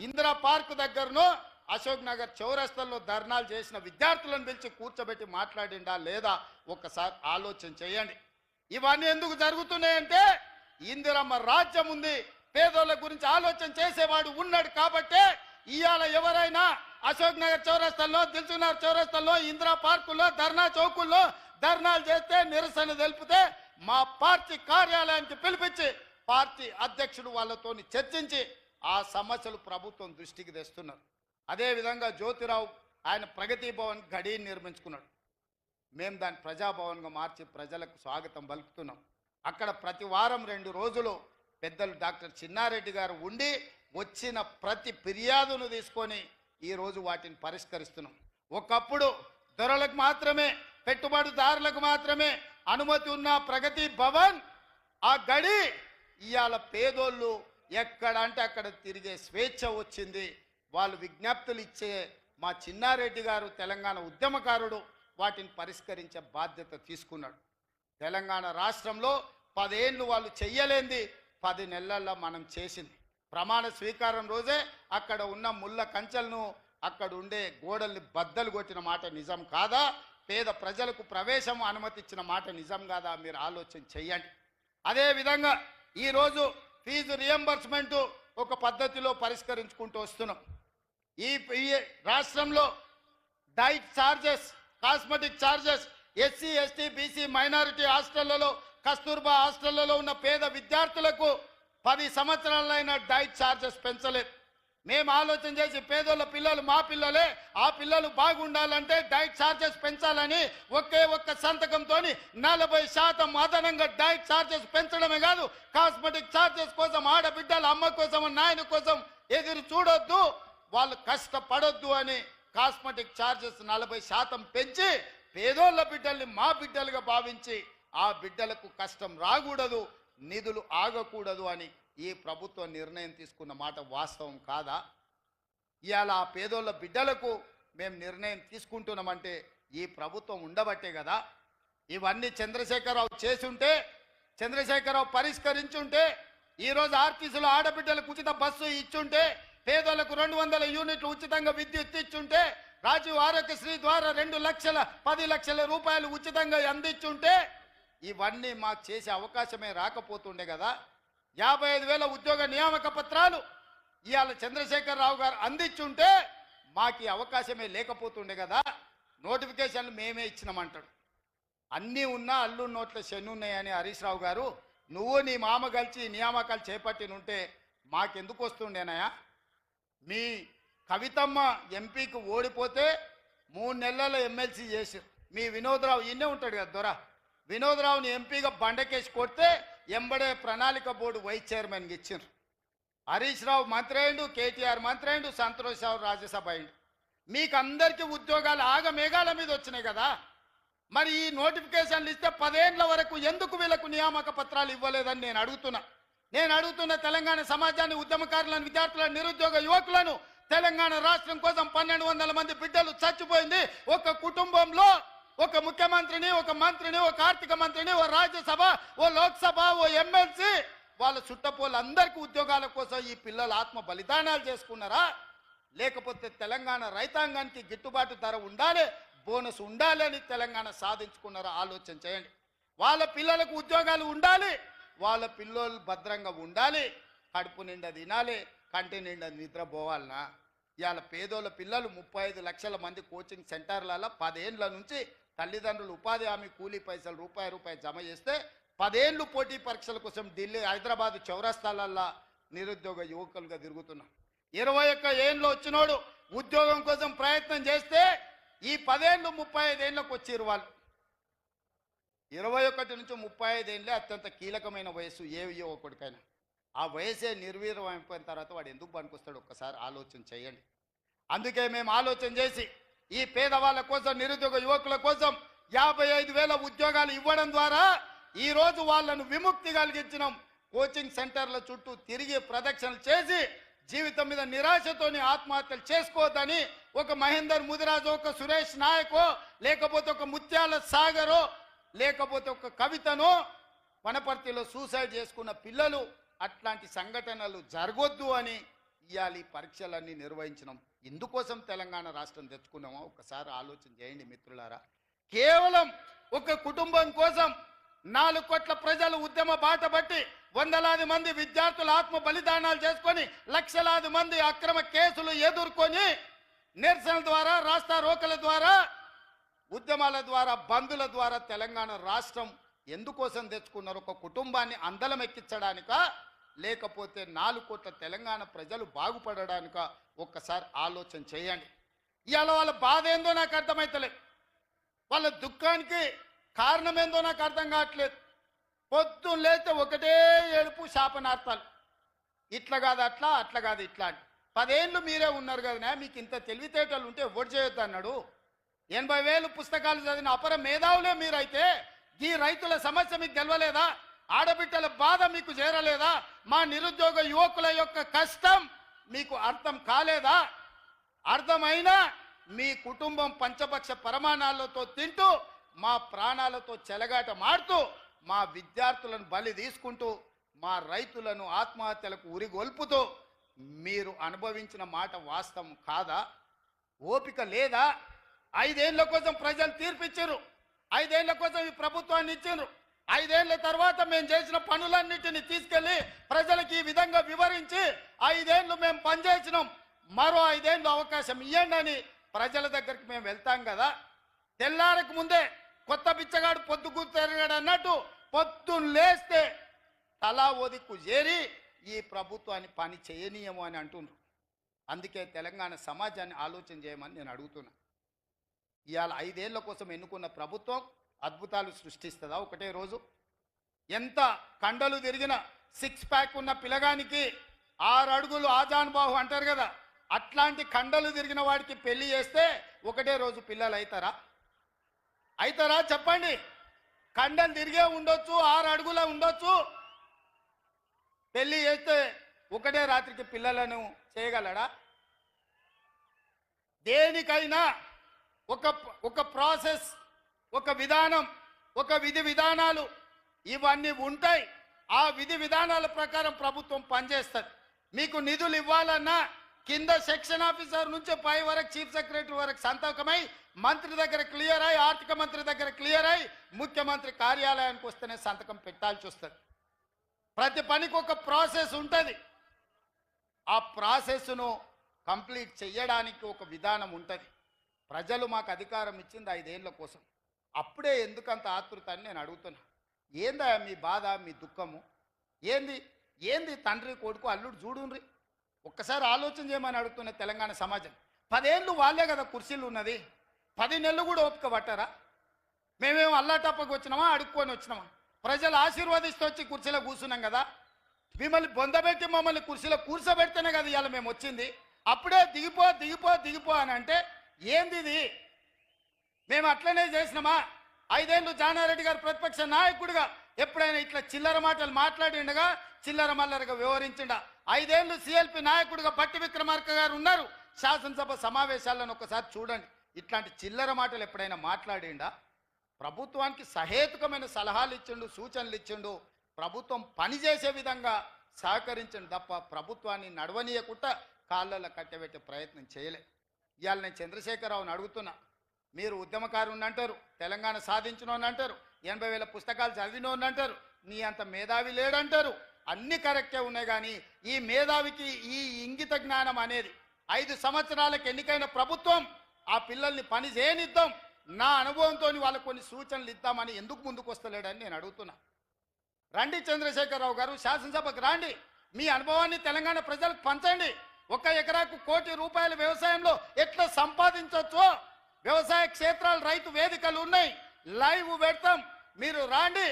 ఇందిరా పార్క్ దగ్గరను అశోక్ నగర్ చౌరస్తల్లో ధర్నాలు చేసిన విద్యార్థులను పిలిచి కూర్చోబెట్టి మాట్లాడిండా లేదా ఒక్కసారి ఆలోచన చేయండి. ఇవన్నీ ఎందుకు జరుగుతున్నాయంటే ఇందిరమ్మ రాజ్యం ఉంది, పేదోళ్ళ గురించి ఆలోచన చేసేవాడు ఉన్నాడు కాబట్టే ఇవాళ ఎవరైనా అశోక్ నగర్ చౌరస్తల్లో, దిల్సుఖ్ నగర్ చౌరస్తల్లో, ఇందిరా పార్కుల్లో, ధర్నా చౌకుల్లో ధర్నాలు చేస్తే, నిరసన తెలిపితే మా పార్టీ కార్యాలయానికి పిలిపించి పార్టీ అధ్యక్షుడు వాళ్ళతో చర్చించి ఆ సమస్యలు ప్రభుత్వం దృష్టికి తెస్తున్నారు. అదేవిధంగా జ్యోతిరావు ఆయన ప్రగతి భవన్ గడి నిర్మించుకున్నాడు. మేము దాన్ని ప్రజాభవన్గా మార్చి ప్రజలకు స్వాగతం పలుకుతున్నాం. అక్కడ ప్రతి వారం 2 రోజులు పెద్దలు డాక్టర్ చిన్నారెడ్డి గారు ఉండి వచ్చిన ప్రతి ఫిర్యాదును తీసుకొని ఈరోజు వాటిని పరిష్కరిస్తున్నాం. ఒకప్పుడు దొరలకు మాత్రమే, పెట్టుబడిదారులకు మాత్రమే అనుమతి ఉన్న ప్రగతి భవన్ ఆ గడి ఇవాళ పేదోళ్ళు ఎక్కడ అంటే అక్కడ తిరిగే స్వేచ్ఛ వచ్చింది. వాళ్ళు విజ్ఞప్తులు ఇచ్చే మా చిన్నారెడ్డి గారు తెలంగాణ ఉద్యమకారుడు వాటిని పరిష్కరించే బాధ్యత తీసుకున్నాడు. తెలంగాణ రాష్ట్రంలో 10 ఏళ్ళు వాళ్ళు చెయ్యలేంది 10 నెలల్లో మనం చేసింది. ప్రమాణ స్వీకారం రోజే అక్కడ ఉన్న ముళ్ళ కంచెలను, అక్కడ ఉండే గోడల్ని బద్దలు కొట్టిన మాట నిజం కాదా? పేద ప్రజలకు ప్రవేశం అనుమతించిన మాట నిజం కాదా? మీరు ఆలోచన చెయ్యండి. అదేవిధంగా ఈరోజు ఫీజు రియంబర్స్మెంటు ఒక పద్ధతిలో పరిష్కరించుకుంటూ వస్తున్నాం. ఈ రాష్ట్రంలో diet charges, cosmetic charges SC, ST, BC, minority హాస్టళ్లలో, కస్తూర్బా హాస్టళ్లలో ఉన్న పేద విద్యార్థులకు 10 సంవత్సరాలైన డైట్ ఛార్జెస్ పెంచలేదు. మేము ఆలోచన చేసి పేదోళ్ళ పిల్లలు మా పిల్లలే, ఆ పిల్లలు బాగుండాలంటే డైట్ ఛార్జెస్ పెంచాలని ఒక్క సంతకంతో 40% అదనంగా డైట్ ఛార్జెస్ పెంచడమే కాదు, కాస్మెటిక్ ఛార్జెస్ కోసం ఆడబిడ్డల అమ్మ కోసం, నాయన కోసం ఎదురు చూడొద్దు, వాళ్ళు కష్టపడొద్దు అని కాస్మెటిక్ ఛార్జెస్ 40% పెంచి పేదోళ్ళ బిడ్డల్ని మా బిడ్డలుగా భావించి ఆ బిడ్డలకు కష్టం రాకూడదు, నిధులు ఆగకూడదు అని ఈ ప్రభుత్వం నిర్ణయం తీసుకున్న మాట వాస్తవం కాదా? ఇవాళ ఆ పేదోళ్ళ బిడ్డలకు మేము నిర్ణయం తీసుకుంటున్నామంటే ఈ ప్రభుత్వం ఉండబట్టే కదా. ఇవన్నీ చంద్రశేఖరరావు చేసుంటే, చంద్రశేఖరరావు పరిష్కరించుంటే, ఈరోజు ఆర్టీసీలో ఆడబిడ్డలకు ఉచిత బస్సు ఇచ్చుంటే, పేదలకు 200 యూనిట్లు ఉచితంగా విద్యుత్ ఇచ్చుంటే, రాజీవ్ ఆరోగ్యశ్రీ ద్వారా 10 లక్షల రూపాయలు ఉచితంగా అందించుంటే ఇవన్నీ మాకు చేసే అవకాశమే రాకపోతుండే కదా. 55,000 ఉద్యోగ నియామక పత్రాలు ఇవాళ చంద్రశేఖరరావు గారు అందించుంటే మాకు అవకాశమే లేకపోతుండే కదా. నోటిఫికేషన్లు మేమే ఇచ్చినామంటాడు. అన్నీ ఉన్నా అల్లు నోట్ల శని ఉన్నాయని హరీష్ రావు గారు నువ్వు నీ మామ కలిసి నియామకాలు చేపట్టినుంటే మాకెందుకు వస్తుండేనాయా? మీ కవితమ్మ ఎంపీకి ఓడిపోతే 3 నెలల ఎమ్మెల్సీ చేశారు. మీ వినోద్రావు ఈయనే ఉంటాడు కదా దొర, వినోద్రావుని ఎంపీగా బండకేసి కొడితే ఎంబడే ప్రణాళిక బోర్డు వైస్ చైర్మన్గా ఇచ్చారు. హరీష్ రావు మంత్రి అయిండు, కేటీఆర్ మంత్రి అయిండు, సంతోష్ రావు రాజ్యసభ అయిండు. మీకు అందరికీ ఉద్యోగాలు మేఘాల మీద వచ్చినాయి కదా. మరి ఈ నోటిఫికేషన్లు ఇస్తే 10 ఏళ్ల వరకు ఎందుకు వీళ్ళకు నియామక పత్రాలు ఇవ్వలేదని నేను అడుగుతున్న తెలంగాణ సమాజాన్ని, ఉద్యమకారులను, విద్యార్థులను, నిరుద్యోగ యువకులను. తెలంగాణ రాష్ట్రం కోసం 1200 మంది బిడ్డలు చచ్చిపోయింది. ఒక కుటుంబంలో ఒక ముఖ్యమంత్రిని, ఒక మంత్రిని, ఒక ఆర్థిక మంత్రిని, ఓ రాజ్యసభ, ఓ లోక్సభ, ఓ ఎమ్మెల్సీ, వాళ్ళ చుట్టపోళ్ళందరికీ ఉద్యోగాల కోసం ఈ పిల్లలు ఆత్మ బలిదానాలు చేసుకున్నారా? లేకపోతే తెలంగాణ రైతాంగానికి గిట్టుబాటు ధర ఉండాలి, బోనస్ ఉండాలి అని తెలంగాణ సాధించుకున్నారా? ఆలోచన చేయండి. వాళ్ళ పిల్లలకు ఉద్యోగాలు ఉండాలి, వాళ్ళ పిల్లలు భద్రంగా ఉండాలి, కడుపు నిండా తినాలి, కంటి నిండా నిద్రపోవాలనా? ఇవాళ పేదోళ్ళ పిల్లలు 35 లక్షల మంది కోచింగ్ సెంటర్లలో 10 ఏళ్ళ నుంచి తల్లిదండ్రులు ఉపాధి హామీ కూలీ పైసలు రూపాయి జమ చేస్తే 10 ఏళ్ళు పోటీ పరీక్షల కోసం ఢిల్లీ, హైదరాబాద్ చౌరస్తాలల్లో నిరుద్యోగ యువకులుగా తిరుగుతున్నాం. 21 ఏళ్ళు వచ్చినోడు ఉద్యోగం కోసం ప్రయత్నం చేస్తే ఈ 10 ఏళ్ళు 35 ఏళ్ళకు వచ్చారు వాళ్ళు. 21 నుంచి 35 ఏళ్ళే అత్యంత కీలకమైన వయసు ఏ యువకుడికైనా. ఆ వయసే నిర్వీర్యం అయిపోయిన తర్వాత వాడు ఎందుకు పనికొస్తాడు? ఒక్కసారి ఆలోచన చేయండి. అందుకే మేము ఆలోచన చేసి ఈ పేదవాళ్ళ కోసం, నిరుద్యోగ యువకుల కోసం 55,000 ఉద్యోగాలు ఇవ్వడం ద్వారా ఈరోజు వాళ్ళను విముక్తి కలిగించినాం. కోచింగ్ సెంటర్ల చుట్టూ తిరిగి ప్రదక్షిణలు చేసి జీవితం మీద నిరాశతోని ఆత్మహత్యలు చేసుకోవద్దని ఒక మహేందర్ ముదిరాజు, ఒక సురేష్ నాయకో, లేకపోతే ఒక ముత్యాల సాగరో, లేకపోతే ఒక కవితనో వనపర్తిలో సూసైడ్ చేసుకున్న పిల్లలు, అట్లాంటి సంఘటనలు జరగొద్దు అని ఇవాళ ఈ పరీక్షలన్నీ నిర్వహించినాం. ఇందుకోసం తెలంగాణ రాష్ట్రం తెచ్చుకున్నామా? ఒకసారి ఆలోచన చేయండి మిత్రులారా. కేవలం ఒక కుటుంబం కోసం 4 కోట్ల ప్రజలు ఉద్యమ బాట బట్టి, వందలాది మంది విద్యార్థులు ఆత్మ బలిదానాలు చేసుకొని, లక్షలాది మంది అక్రమ కేసులు ఎదుర్కొని, నిరసనల ద్వారా, రాస్తా రోకల ద్వారా, ఉద్యమాల ద్వారా, బంధుల ద్వారా తెలంగాణ రాష్ట్రం ఎందుకోసం తెచ్చుకున్నారు? ఒక కుటుంబాన్ని అందలం ఎక్కించడానికా, లేకపోతే 4 కోట్ల తెలంగాణ ప్రజలు బాగుపడడానిక? ఒక్కసారి ఆలోచన చేయండి. ఇవాళ వాళ్ళ బాధ ఏందో నాకు అర్థమవుతలేదు, వాళ్ళ దుఃఖానికి కారణం ఏందో నాకు అర్థం కావట్లేదు. పొద్దున్న లేస్తే ఒకటే ఏడుపు, శాపనార్థాలు. ఇట్లా కాదు అట్లా, అట్లా కాదు ఇట్లా. 10 ఏళ్ళు మీరే ఉన్నారు కదా, మీకు ఇంత తెలివితేటలు ఉంటే ఓటు చేయొద్దు అన్నాడు. 80,000 పుస్తకాలు చదివిన అపర మేధావులే మీరైతే ఈ రైతుల సమస్య మీకు తెలవలేదా? ఆడబిడ్డల బాధ మీకు చేరలేదా? మా నిరుద్యోగ యువకుల యొక్క కష్టం మీకు అర్థం కాలేదా? అర్థమైనా మీ కుటుంబం పంచపక్ష పరమాణాలతో తింటూ, మా ప్రాణాలతో చెలగాట మాడుతూ, మా విద్యార్థులను బలి తీసుకుంటూ, మా రైతులను ఆత్మహత్యలకు ఉరిగొల్పుతూ మీరు అనుభవించిన మాట వాస్తవం కాదా? ఓపిక లేదా? 5 ఏళ్ల కోసం ప్రజలు తీర్పిచ్చారు, 5 ఏళ్ల కోసం ఈ ప్రభుత్వాన్ని ఇచ్చారు. 5 ఏళ్ల తర్వాత మేము చేసిన పనులన్నిటిని తీసుకెళ్లి ప్రజలకు ఈ విధంగా వివరించి 5 ఏళ్ళు మేము పనిచేసినాం, మరో 5 ఏళ్ళు అవకాశం ఇవ్వండి అని ప్రజల దగ్గరికి మేము వెళ్తాం కదా. తెల్లారకు ముందే కొత్త బిచ్చగాడు పొద్దుకు తిరగాడు అన్నట్టు పొద్దున్న లేస్తే తలా ఒదిక్కు చేరి ఈ ప్రభుత్వాన్ని పని చేయనీయము అని అంటున్నారు. అందుకే తెలంగాణ సమాజాన్ని ఆలోచన చేయమని నేను అడుగుతున్నా. ఇవాళ 5 ఏళ్ల కోసం ఎన్నుకున్న ప్రభుత్వం అద్భుతాలు సృష్టిస్తుందా ఒకటే రోజు? ఎంత కండలు తిరిగిన 6 ప్యాక్ ఉన్న పిల్లగానికి 6 అడుగులు ఆజానుబాహు అంటారు కదా, అట్లాంటి కండలు తిరిగిన వాడికి పెళ్లి చేస్తే ఒకటే రోజు పిల్లలు అవుతారా చెప్పండి? కండలు తిరిగే ఉండొచ్చు, 6 అడుగుల ఉండొచ్చు, పెళ్లి చేస్తే ఒకటే రాత్రికి పిల్లలను చేయగలడా? దేనికైనా ఒక ప్రాసెస్, ఒక విధానం, ఒక విధి విధానాలు ఇవన్నీ ఉంటాయి. ఆ విధి విధానాల ప్రకారం ప్రభుత్వం పనిచేస్తుంది. మీకు నిధులు ఇవ్వాలన్నా కింద సెక్షన్ ఆఫీసర్ నుంచి పై వరకు చీఫ్ సెక్రటరీ వరకు సంతకమై మంత్రి దగ్గర క్లియర్ అయి, ఆర్థిక మంత్రి దగ్గర క్లియర్ అయి, ముఖ్యమంత్రి కార్యాలయానికి వస్తేనే సంతకం పెట్టాల్సి వస్తుంది. ప్రతి పనికి ఒక ప్రాసెస్ ఉంటుంది. ఆ ప్రాసెస్ను కంప్లీట్ చేయడానికి ఒక విధానం ఉంటుంది. ప్రజలు మాకు అధికారం ఇచ్చింది 5 ఏళ్ల కోసం. అప్పుడే ఎందుకంత ఆతృత అని నేను అడుగుతున్నా. ఏందా మీ బాధ, మీ దుఃఖము ఏంది? ఏంది తండ్రి కొడుకు అల్లుడు చూడుండ్రి, ఒక్కసారి ఆలోచన చేయమని అడుగుతున్న తెలంగాణ సమాజం. 10 ఏళ్ళు వాళ్ళే కదా కుర్చీలు ఉన్నది, 10 నెలలు కూడా ఓపిక పట్టారా? మేమేమో అల్లాటప్పకు వచ్చినామా, అడుక్కొని వచ్చినామా? ప్రజలు ఆశీర్వాదిస్తూ వచ్చి కుర్చీలో కూర్చున్నాం కదా. మిమ్మల్ని బొందబెట్టి మమ్మల్ని కుర్చీలో కూర్చోబెడితేనే కదా ఇవాళ మేము వచ్చింది. అప్పుడే దిగిపో దిగిపో దిగిపో అని అంటే ఏంది ఇది? మేము అట్లనే చేసినామా? 5 ఏళ్ళు జానారెడ్డి గారు ప్రతిపక్ష నాయకుడిగా ఎప్పుడైనా ఇట్లా చిల్లర మాటలు మాట్లాడిండగా, చిల్లర మల్లరగా వ్యవహరించిండా? 5 ఏళ్ళు సిఎల్పి నాయకుడిగా బట్టి విక్రమార్క గారు ఉన్నారు. శాసనసభ సమావేశాలను ఒకసారి చూడండి. ఇట్లాంటి చిల్లర మాటలు ఎప్పుడైనా మాట్లాడిండా? ప్రభుత్వానికి సహేతుకమైన సలహాలు ఇచ్చిండు, సూచనలు ఇచ్చిండు, ప్రభుత్వం పనిచేసే విధంగా సహకరించండి తప్ప ప్రభుత్వాన్ని నడవనీయకుండా కాళ్ళల్లో కట్టబెట్టే ప్రయత్నం చేయలే. ఇవాళ నేను చంద్రశేఖరరావుని అడుగుతున్నా, మీరు ఉద్యమకారుని అంటారు, తెలంగాణ సాధించినోని అంటారు, 80,000 పుస్తకాలు చదివినోని అంటారు, నీ అంత మేధావి లేడంటారు, అన్ని కరెక్టే ఉన్నాయి. కానీ ఈ మేధావికి ఈ ఇంగిత జ్ఞానం అనేది 5 సంవత్సరాలకు ఎన్నికైన ప్రభుత్వం ఆ పిల్లల్ని పని చేయనిద్దాం, నా అనుభవంతో వాళ్ళకు కొన్ని సూచనలు ఇద్దామని ఎందుకు ముందుకు వస్తలేడని నేను అడుగుతున్నా. రండి చంద్రశేఖరరావు గారు, శాసనసభకు రండి, మీ అనుభవాన్ని తెలంగాణ ప్రజలకు పంచండి. 1 ఎకరాకు ₹1 కోటి వ్యవసాయంలో ఎట్లా సంపాదించవచ్చో వ్యవసాయ క్షేత్రాలు, రైతు వేదికలు ఉన్నాయి, లైవ్ పెడతాం, మీరు రాండి.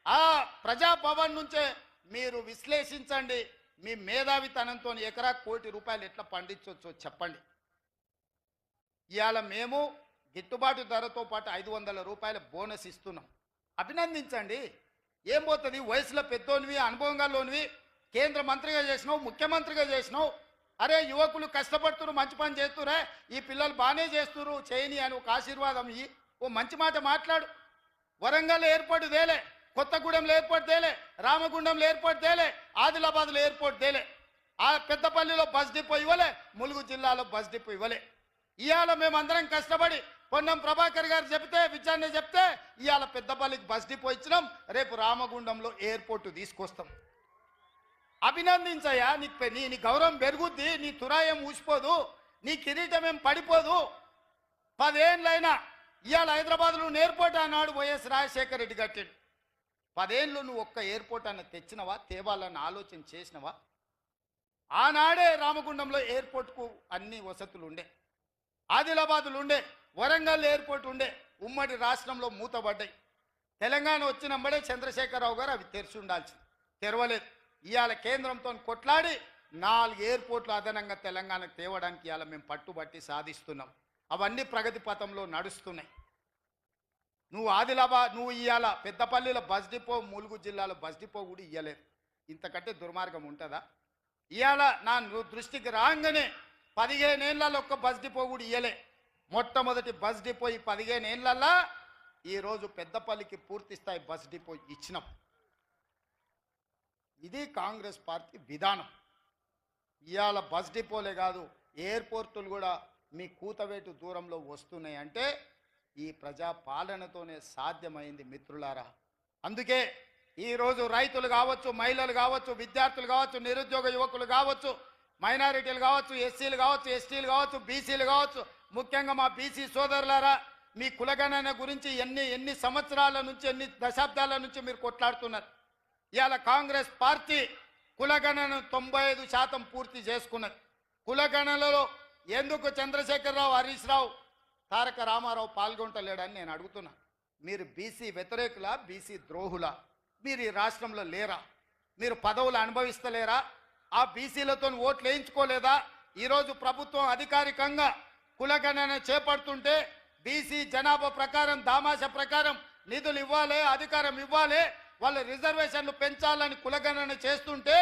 ఆ ప్రజాభవన్ నుంచే మీరు విశ్లేషించండి, మీ మేధావితనంతో ఎకరాకు ₹1 కోటి ఎట్లా పండించవచ్చో చెప్పండి. ఇవాళ మేము గిట్టుబాటు ధరతో పాటు ₹500 బోనస్ ఇస్తున్నాం, అభినందించండి. ఏం పోతుంది? వయసులో పెద్దోనివి, అనుభవంగా లోనివి, కేంద్ర మంత్రిగా చేసినావు, ముఖ్యమంత్రిగా చేసినావు. అరే యువకులు కష్టపడుతున్నారు, మంచి పని చేస్తురే, ఈ పిల్లలు బాగానే చేస్తున్నారు, చేయని అని ఒక ఆశీర్వాదం ఇయ్యి, ఓ మంచి మాట మాట్లాడు. వరంగల్ ఎయిర్పోర్ట్ తేలే, కొత్తగూడెంలో ఎయిర్పోర్ట్ తేలే, రామగుండంలో ఎయిర్పోర్ట్ తేలే, ఆదిలాబాద్లో ఎయిర్పోర్ట్ తేలే, ఆ పెద్దపల్లిలో బస్ డిపో ఇవ్వలే, ములుగు జిల్లాలో బస్ డిపో ఇవ్వలే. ఇవాళ మేమందరం కష్టపడి పొన్నం ప్రభాకర్ గారు చెప్తే, విచారణ చెప్తే ఇవాళ పెద్దపల్లికి బస్ డిపో ఇచ్చినాం, రేపు రామగుండంలో ఎయిర్పోర్ట్ తీసుకొస్తాం. అభినందించయ్యా, నీ గౌరవం పెరుగుద్ది, నీ తురాయం ఊసిపోదు, నీ కిరీటం ఏం పడిపోదు. 10 ఏళ్ళైనా ఇవాళ హైదరాబాద్లో ఎయిర్పోర్ట్ అన్నాడు వైఎస్ రాజశేఖర రెడ్డి కట్టాడు. 10 ఏళ్ళు నువ్వు ఒక్క ఎయిర్పోర్ట్ అన్న తెచ్చినవా, తేవాలన్న ఆలోచన చేసినవా? ఆనాడే రామగుండంలో ఎయిర్పోర్ట్కు అన్ని వసతులు ఉండే, ఆదిలాబాదులు ఉండే, వరంగల్ ఎయిర్పోర్ట్ ఉండే, ఉమ్మడి రాష్ట్రంలో మూతబడ్డాయి. తెలంగాణ వచ్చినప్పుడే చంద్రశేఖరరావు గారు అవి తెరిచి ఉండాల్సింది, తెరవలేదు. ఇవాళ కేంద్రంతో కొట్లాడి 4 ఎయిర్పోర్ట్లు అదనంగా తెలంగాణకు తేవడానికి ఇవాళ మేము పట్టుబట్టి సాధిస్తున్నాం. అవన్నీ ప్రగతి పథంలో నడుస్తున్నాయి. నువ్వు ఆదిలాబాద్, నువ్వు ఇవాళ పెద్దపల్లిలో బస్ డిపో, ములుగు జిల్లాలో బస్ డిపో కూడా ఇవ్వలేదు. ఇంతకంటే దుర్మార్గం ఉంటుందా? ఇవాళ నా దృష్టికి రాగానే 15 ఏళ్లలో ఒక్క బస్ డిపో కూడా ఇవ్వలే. మొట్టమొదటి బస్ డిపో ఈ 15 ఏళ్లలో ఈరోజు పెద్దపల్లికి పూర్తి స్థాయి బస్ డిపో ఇచ్చినాం. ఇది కాంగ్రెస్ పార్టీ విధానం. ఇవాళ బస్ డిపోలే కాదు, ఎయిర్పోర్టులు కూడా మీ కూతవేటు దూరంలో వస్తున్నాయి అంటే ఈ ప్రజా పాలనతోనే సాధ్యమైంది మిత్రులారా. అందుకే ఈరోజు రైతులు కావచ్చు, మహిళలు కావచ్చు, విద్యార్థులు కావచ్చు, నిరుద్యోగ యువకులు కావచ్చు, మైనారిటీలు కావచ్చు, ఎస్సీలు కావచ్చు, ఎస్టీలు కావచ్చు, బీసీలు కావచ్చు, ముఖ్యంగా మా బీసీ సోదరులారా, మీ కులగణన గురించి ఎన్ని సంవత్సరాల నుంచి, ఎన్ని దశాబ్దాల నుంచి మీరు కొట్లాడుతున్నారు. ఇవాళ కాంగ్రెస్ పార్టీ కులగణన 95% పూర్తి చేసుకున్నది. కులగణనలో ఎందుకు చంద్రశేఖరరావు, హరీష్ రావు, తారక రామారావు పాల్గొంటలేడని నేను అడుగుతున్నా. మీరు బీసీ వ్యతిరేకులా, బీసీ ద్రోహులా? మీరు ఈ రాష్ట్రంలో లేరా? మీరు పదవులు అనుభవిస్తలేరా? ఆ బీసీలతో ఓట్లు వేయించుకోలేదా? ఈరోజు ప్రభుత్వం అధికారికంగా కులగణన చేపడుతుంటే బీసీ జనాభా ప్రకారం, దామాష ప్రకారం నిధులు ఇవ్వాలి, అధికారం ఇవ్వాలి, వాళ్ళ రిజర్వేషన్లు పెంచాలని కులగణన చేస్తుంటే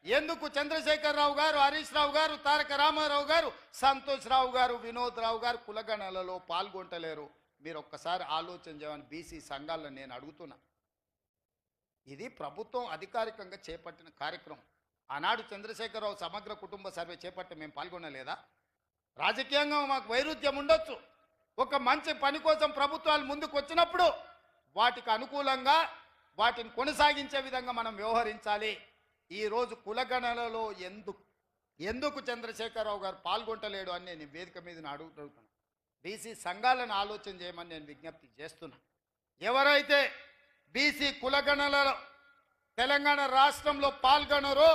ఎందుకు చంద్రశేఖరరావు గారు, హరీష్ రావు గారు, తారక రామారావు గారు, సంతోష్ రావు గారు, వినోద్ రావు గారు కులగణనలో పాల్గొంటలేరు? మీరు ఒక్కసారి ఆలోచన చేయమని బీసీ సంఘాలను నేను అడుగుతున్నా. ఇది ప్రభుత్వం అధికారికంగా చేపట్టిన కార్యక్రమం. ఆనాడు చంద్రశేఖరరావు సమగ్ర కుటుంబ సర్వే చేపట్టి మేము పాల్గొనలేదా? రాజకీయంగా మాకు వైరుధ్యం ఉండొచ్చు, ఒక మంచి పని కోసం ప్రభుత్వాలు ముందుకు వచ్చినప్పుడు వాటికి అనుకూలంగా వాటిని కొనసాగించే విధంగా మనం వ్యవహరించాలి. ఈరోజు కులగణనలో ఎందుకు చంద్రశేఖరరావు గారు పాల్గొంటలేడు అని నేను వేదిక మీద అడుగుతున్నాను. బీసీ సంఘాలను ఆలోచన చేయమని నేను విజ్ఞప్తి చేస్తున్నా. ఎవరైతే బీసీ కులగణనలో తెలంగాణ రాష్ట్రంలో పాల్గొనరో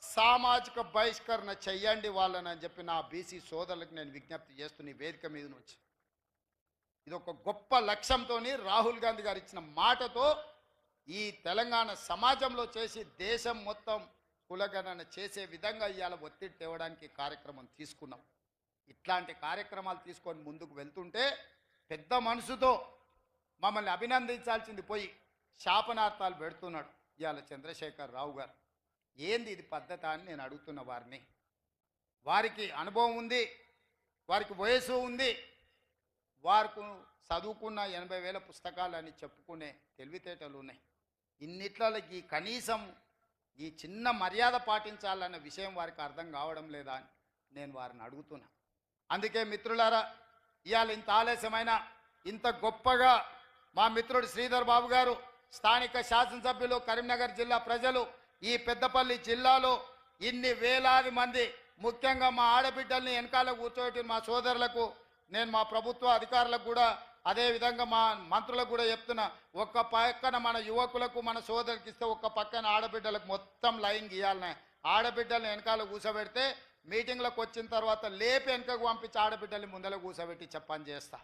సామాజిక బహిష్కరణ చెయ్యండి వాళ్ళని అని చెప్పి నా బీసీ సోదరులకు నేను విజ్ఞప్తి చేస్తున్న ఈ వేదిక మీద నుంచి. ఇది ఒక గొప్ప లక్ష్యంతో రాహుల్ గాంధీ గారు ఇచ్చిన మాటతో ఈ తెలంగాణ సమాజంలో చేసి దేశం మొత్తం కులగణన చేసే విధంగా ఇవాళ ఒత్తిడి తేవడానికి కార్యక్రమం తీసుకున్నాం. ఇట్లాంటి కార్యక్రమాలు తీసుకొని ముందుకు వెళ్తుంటే పెద్ద మనసుతో మమ్మల్ని అభినందించాల్సింది పోయి శాపనార్థాలు పెడుతున్నాడు ఇవాళ చంద్రశేఖర్ రావు గారు. ఏంది ఇది పద్ధత అని నేను అడుగుతున్న వారిని. వారికి అనుభవం ఉంది, వారికి వయసు ఉంది, వారికి చదువుకున్న 80,000 పుస్తకాలు అని చెప్పుకునే తెలివితేటలు ఉన్నాయి. ఇన్నిట్లకి కనీసం ఈ చిన్న మర్యాద పాటించాలన్న విషయం వారికి అర్థం కావడం లేదా అని నేను వారిని అడుగుతున్నా. అందుకే మిత్రులారా, ఇవాళ ఇంత ఆలస్యమైన ఇంత గొప్పగా మా మిత్రుడు శ్రీధర్ బాబు గారు, స్థానిక శాసనసభ్యులు, కరీంనగర్ జిల్లా ప్రజలు, ఈ పెద్దపల్లి జిల్లాలో ఇన్ని వేలాది మంది, ముఖ్యంగా మా ఆడబిడ్డల్ని వెనకాల కూర్చోబెట్టిన మా సోదరులకు నేను మా ప్రభుత్వ అధికారులకు కూడా అదేవిధంగా మా మంత్రులకు కూడా చెప్తున్నా, ఒక్క పక్కన మన యువకులకు మన సోదరులకు ఇస్తే ఒక్క పక్కన ఆడబిడ్డలకు మొత్తం లైన్ గీయాలనే. ఆడబిడ్డల్ని వెనకాల కూర్చోబెడితే మీటింగ్లకు వచ్చిన తర్వాత లేపి వెనకకు పంపించి ఆడబిడ్డల్ని ముందర కూర్చోబెట్టి చెప్పని చేస్తా.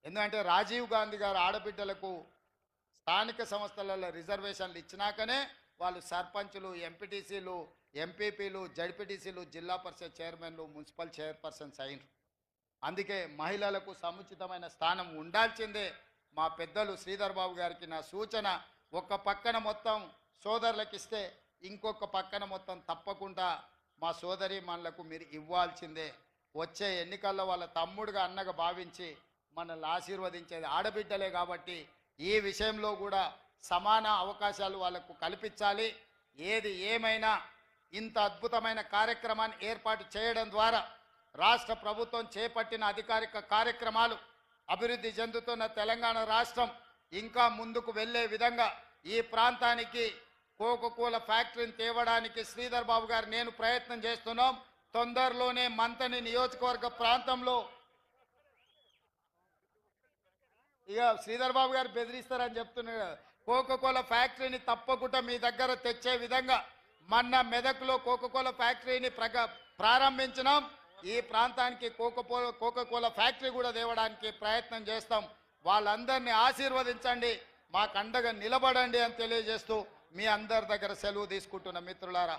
ఎందుకంటే రాజీవ్ గాంధీ గారు ఆడబిడ్డలకు స్థానిక సంస్థలలో రిజర్వేషన్లు ఇచ్చినాకనే వాళ్ళు సర్పంచులు, ఎంపీటీసీలు, ఎంపీపీలు, జడ్పీటీసీలు, జిల్లా పరిషత్ చైర్మన్లు, మున్సిపల్ చైర్పర్సన్స్ అయినరు. అందుకే మహిళలకు సముచితమైన స్థానం ఉండాల్సిందే. మా పెద్దలు శ్రీధర్ బాబు గారికి నా సూచన, ఒక పక్కన మొత్తం సోదరులకు ఇస్తే ఇంకొక పక్కన మొత్తం తప్పకుండా మా సోదరి మనలకు మీరు ఇవ్వాల్సిందే. వచ్చే ఎన్నికల్లో వాళ్ళ తమ్ముడుగా అన్నగా భావించి మనల్ని ఆశీర్వదించేది ఆడబిడ్డలే కాబట్టి ఈ విషయంలో కూడా సమాన అవకాశాలు వాళ్ళకు కల్పించాలి. ఏది ఏమైనా ఇంత అద్భుతమైన కార్యక్రమాన్ని ఏర్పాటు చేయడం ద్వారా రాష్ట్ర ప్రభుత్వం చేపట్టిన అధికారిక కార్యక్రమాలు, అభివృద్ధి చెందుతున్న తెలంగాణ రాష్ట్రం ఇంకా ముందుకు వెళ్ళే విధంగా ఈ ప్రాంతానికి కోకోకోలా ఫ్యాక్టరీని తేవడానికి శ్రీధర్ బాబు గారు నేను ప్రయత్నం చేస్తున్నాం. తొందరలోనే మంతని నియోజకవర్గ ప్రాంతంలో ఇక శ్రీధర్ బాబు గారు బెదిరిస్తారని చెప్తున్నారు. కోకోకోలా ఫ్యాక్టరీని తప్పకుండా మీ దగ్గర తెచ్చే విధంగా మొన్న మెదక్లో కోకోకోలా ఫ్యాక్టరీని ప్రారంభించినాం. ఈ ప్రాంతానికి కోకోకోలా ఫ్యాక్టరీ కూడా తేవడానికి ప్రయత్నం చేస్తాం. వాళ్ళందరినీ ఆశీర్వదించండి, మాకు అండగా నిలబడండి అని తెలియజేస్తూ మీ అందరి దగ్గర సెలవు తీసుకుంటున్న మిత్రులారా.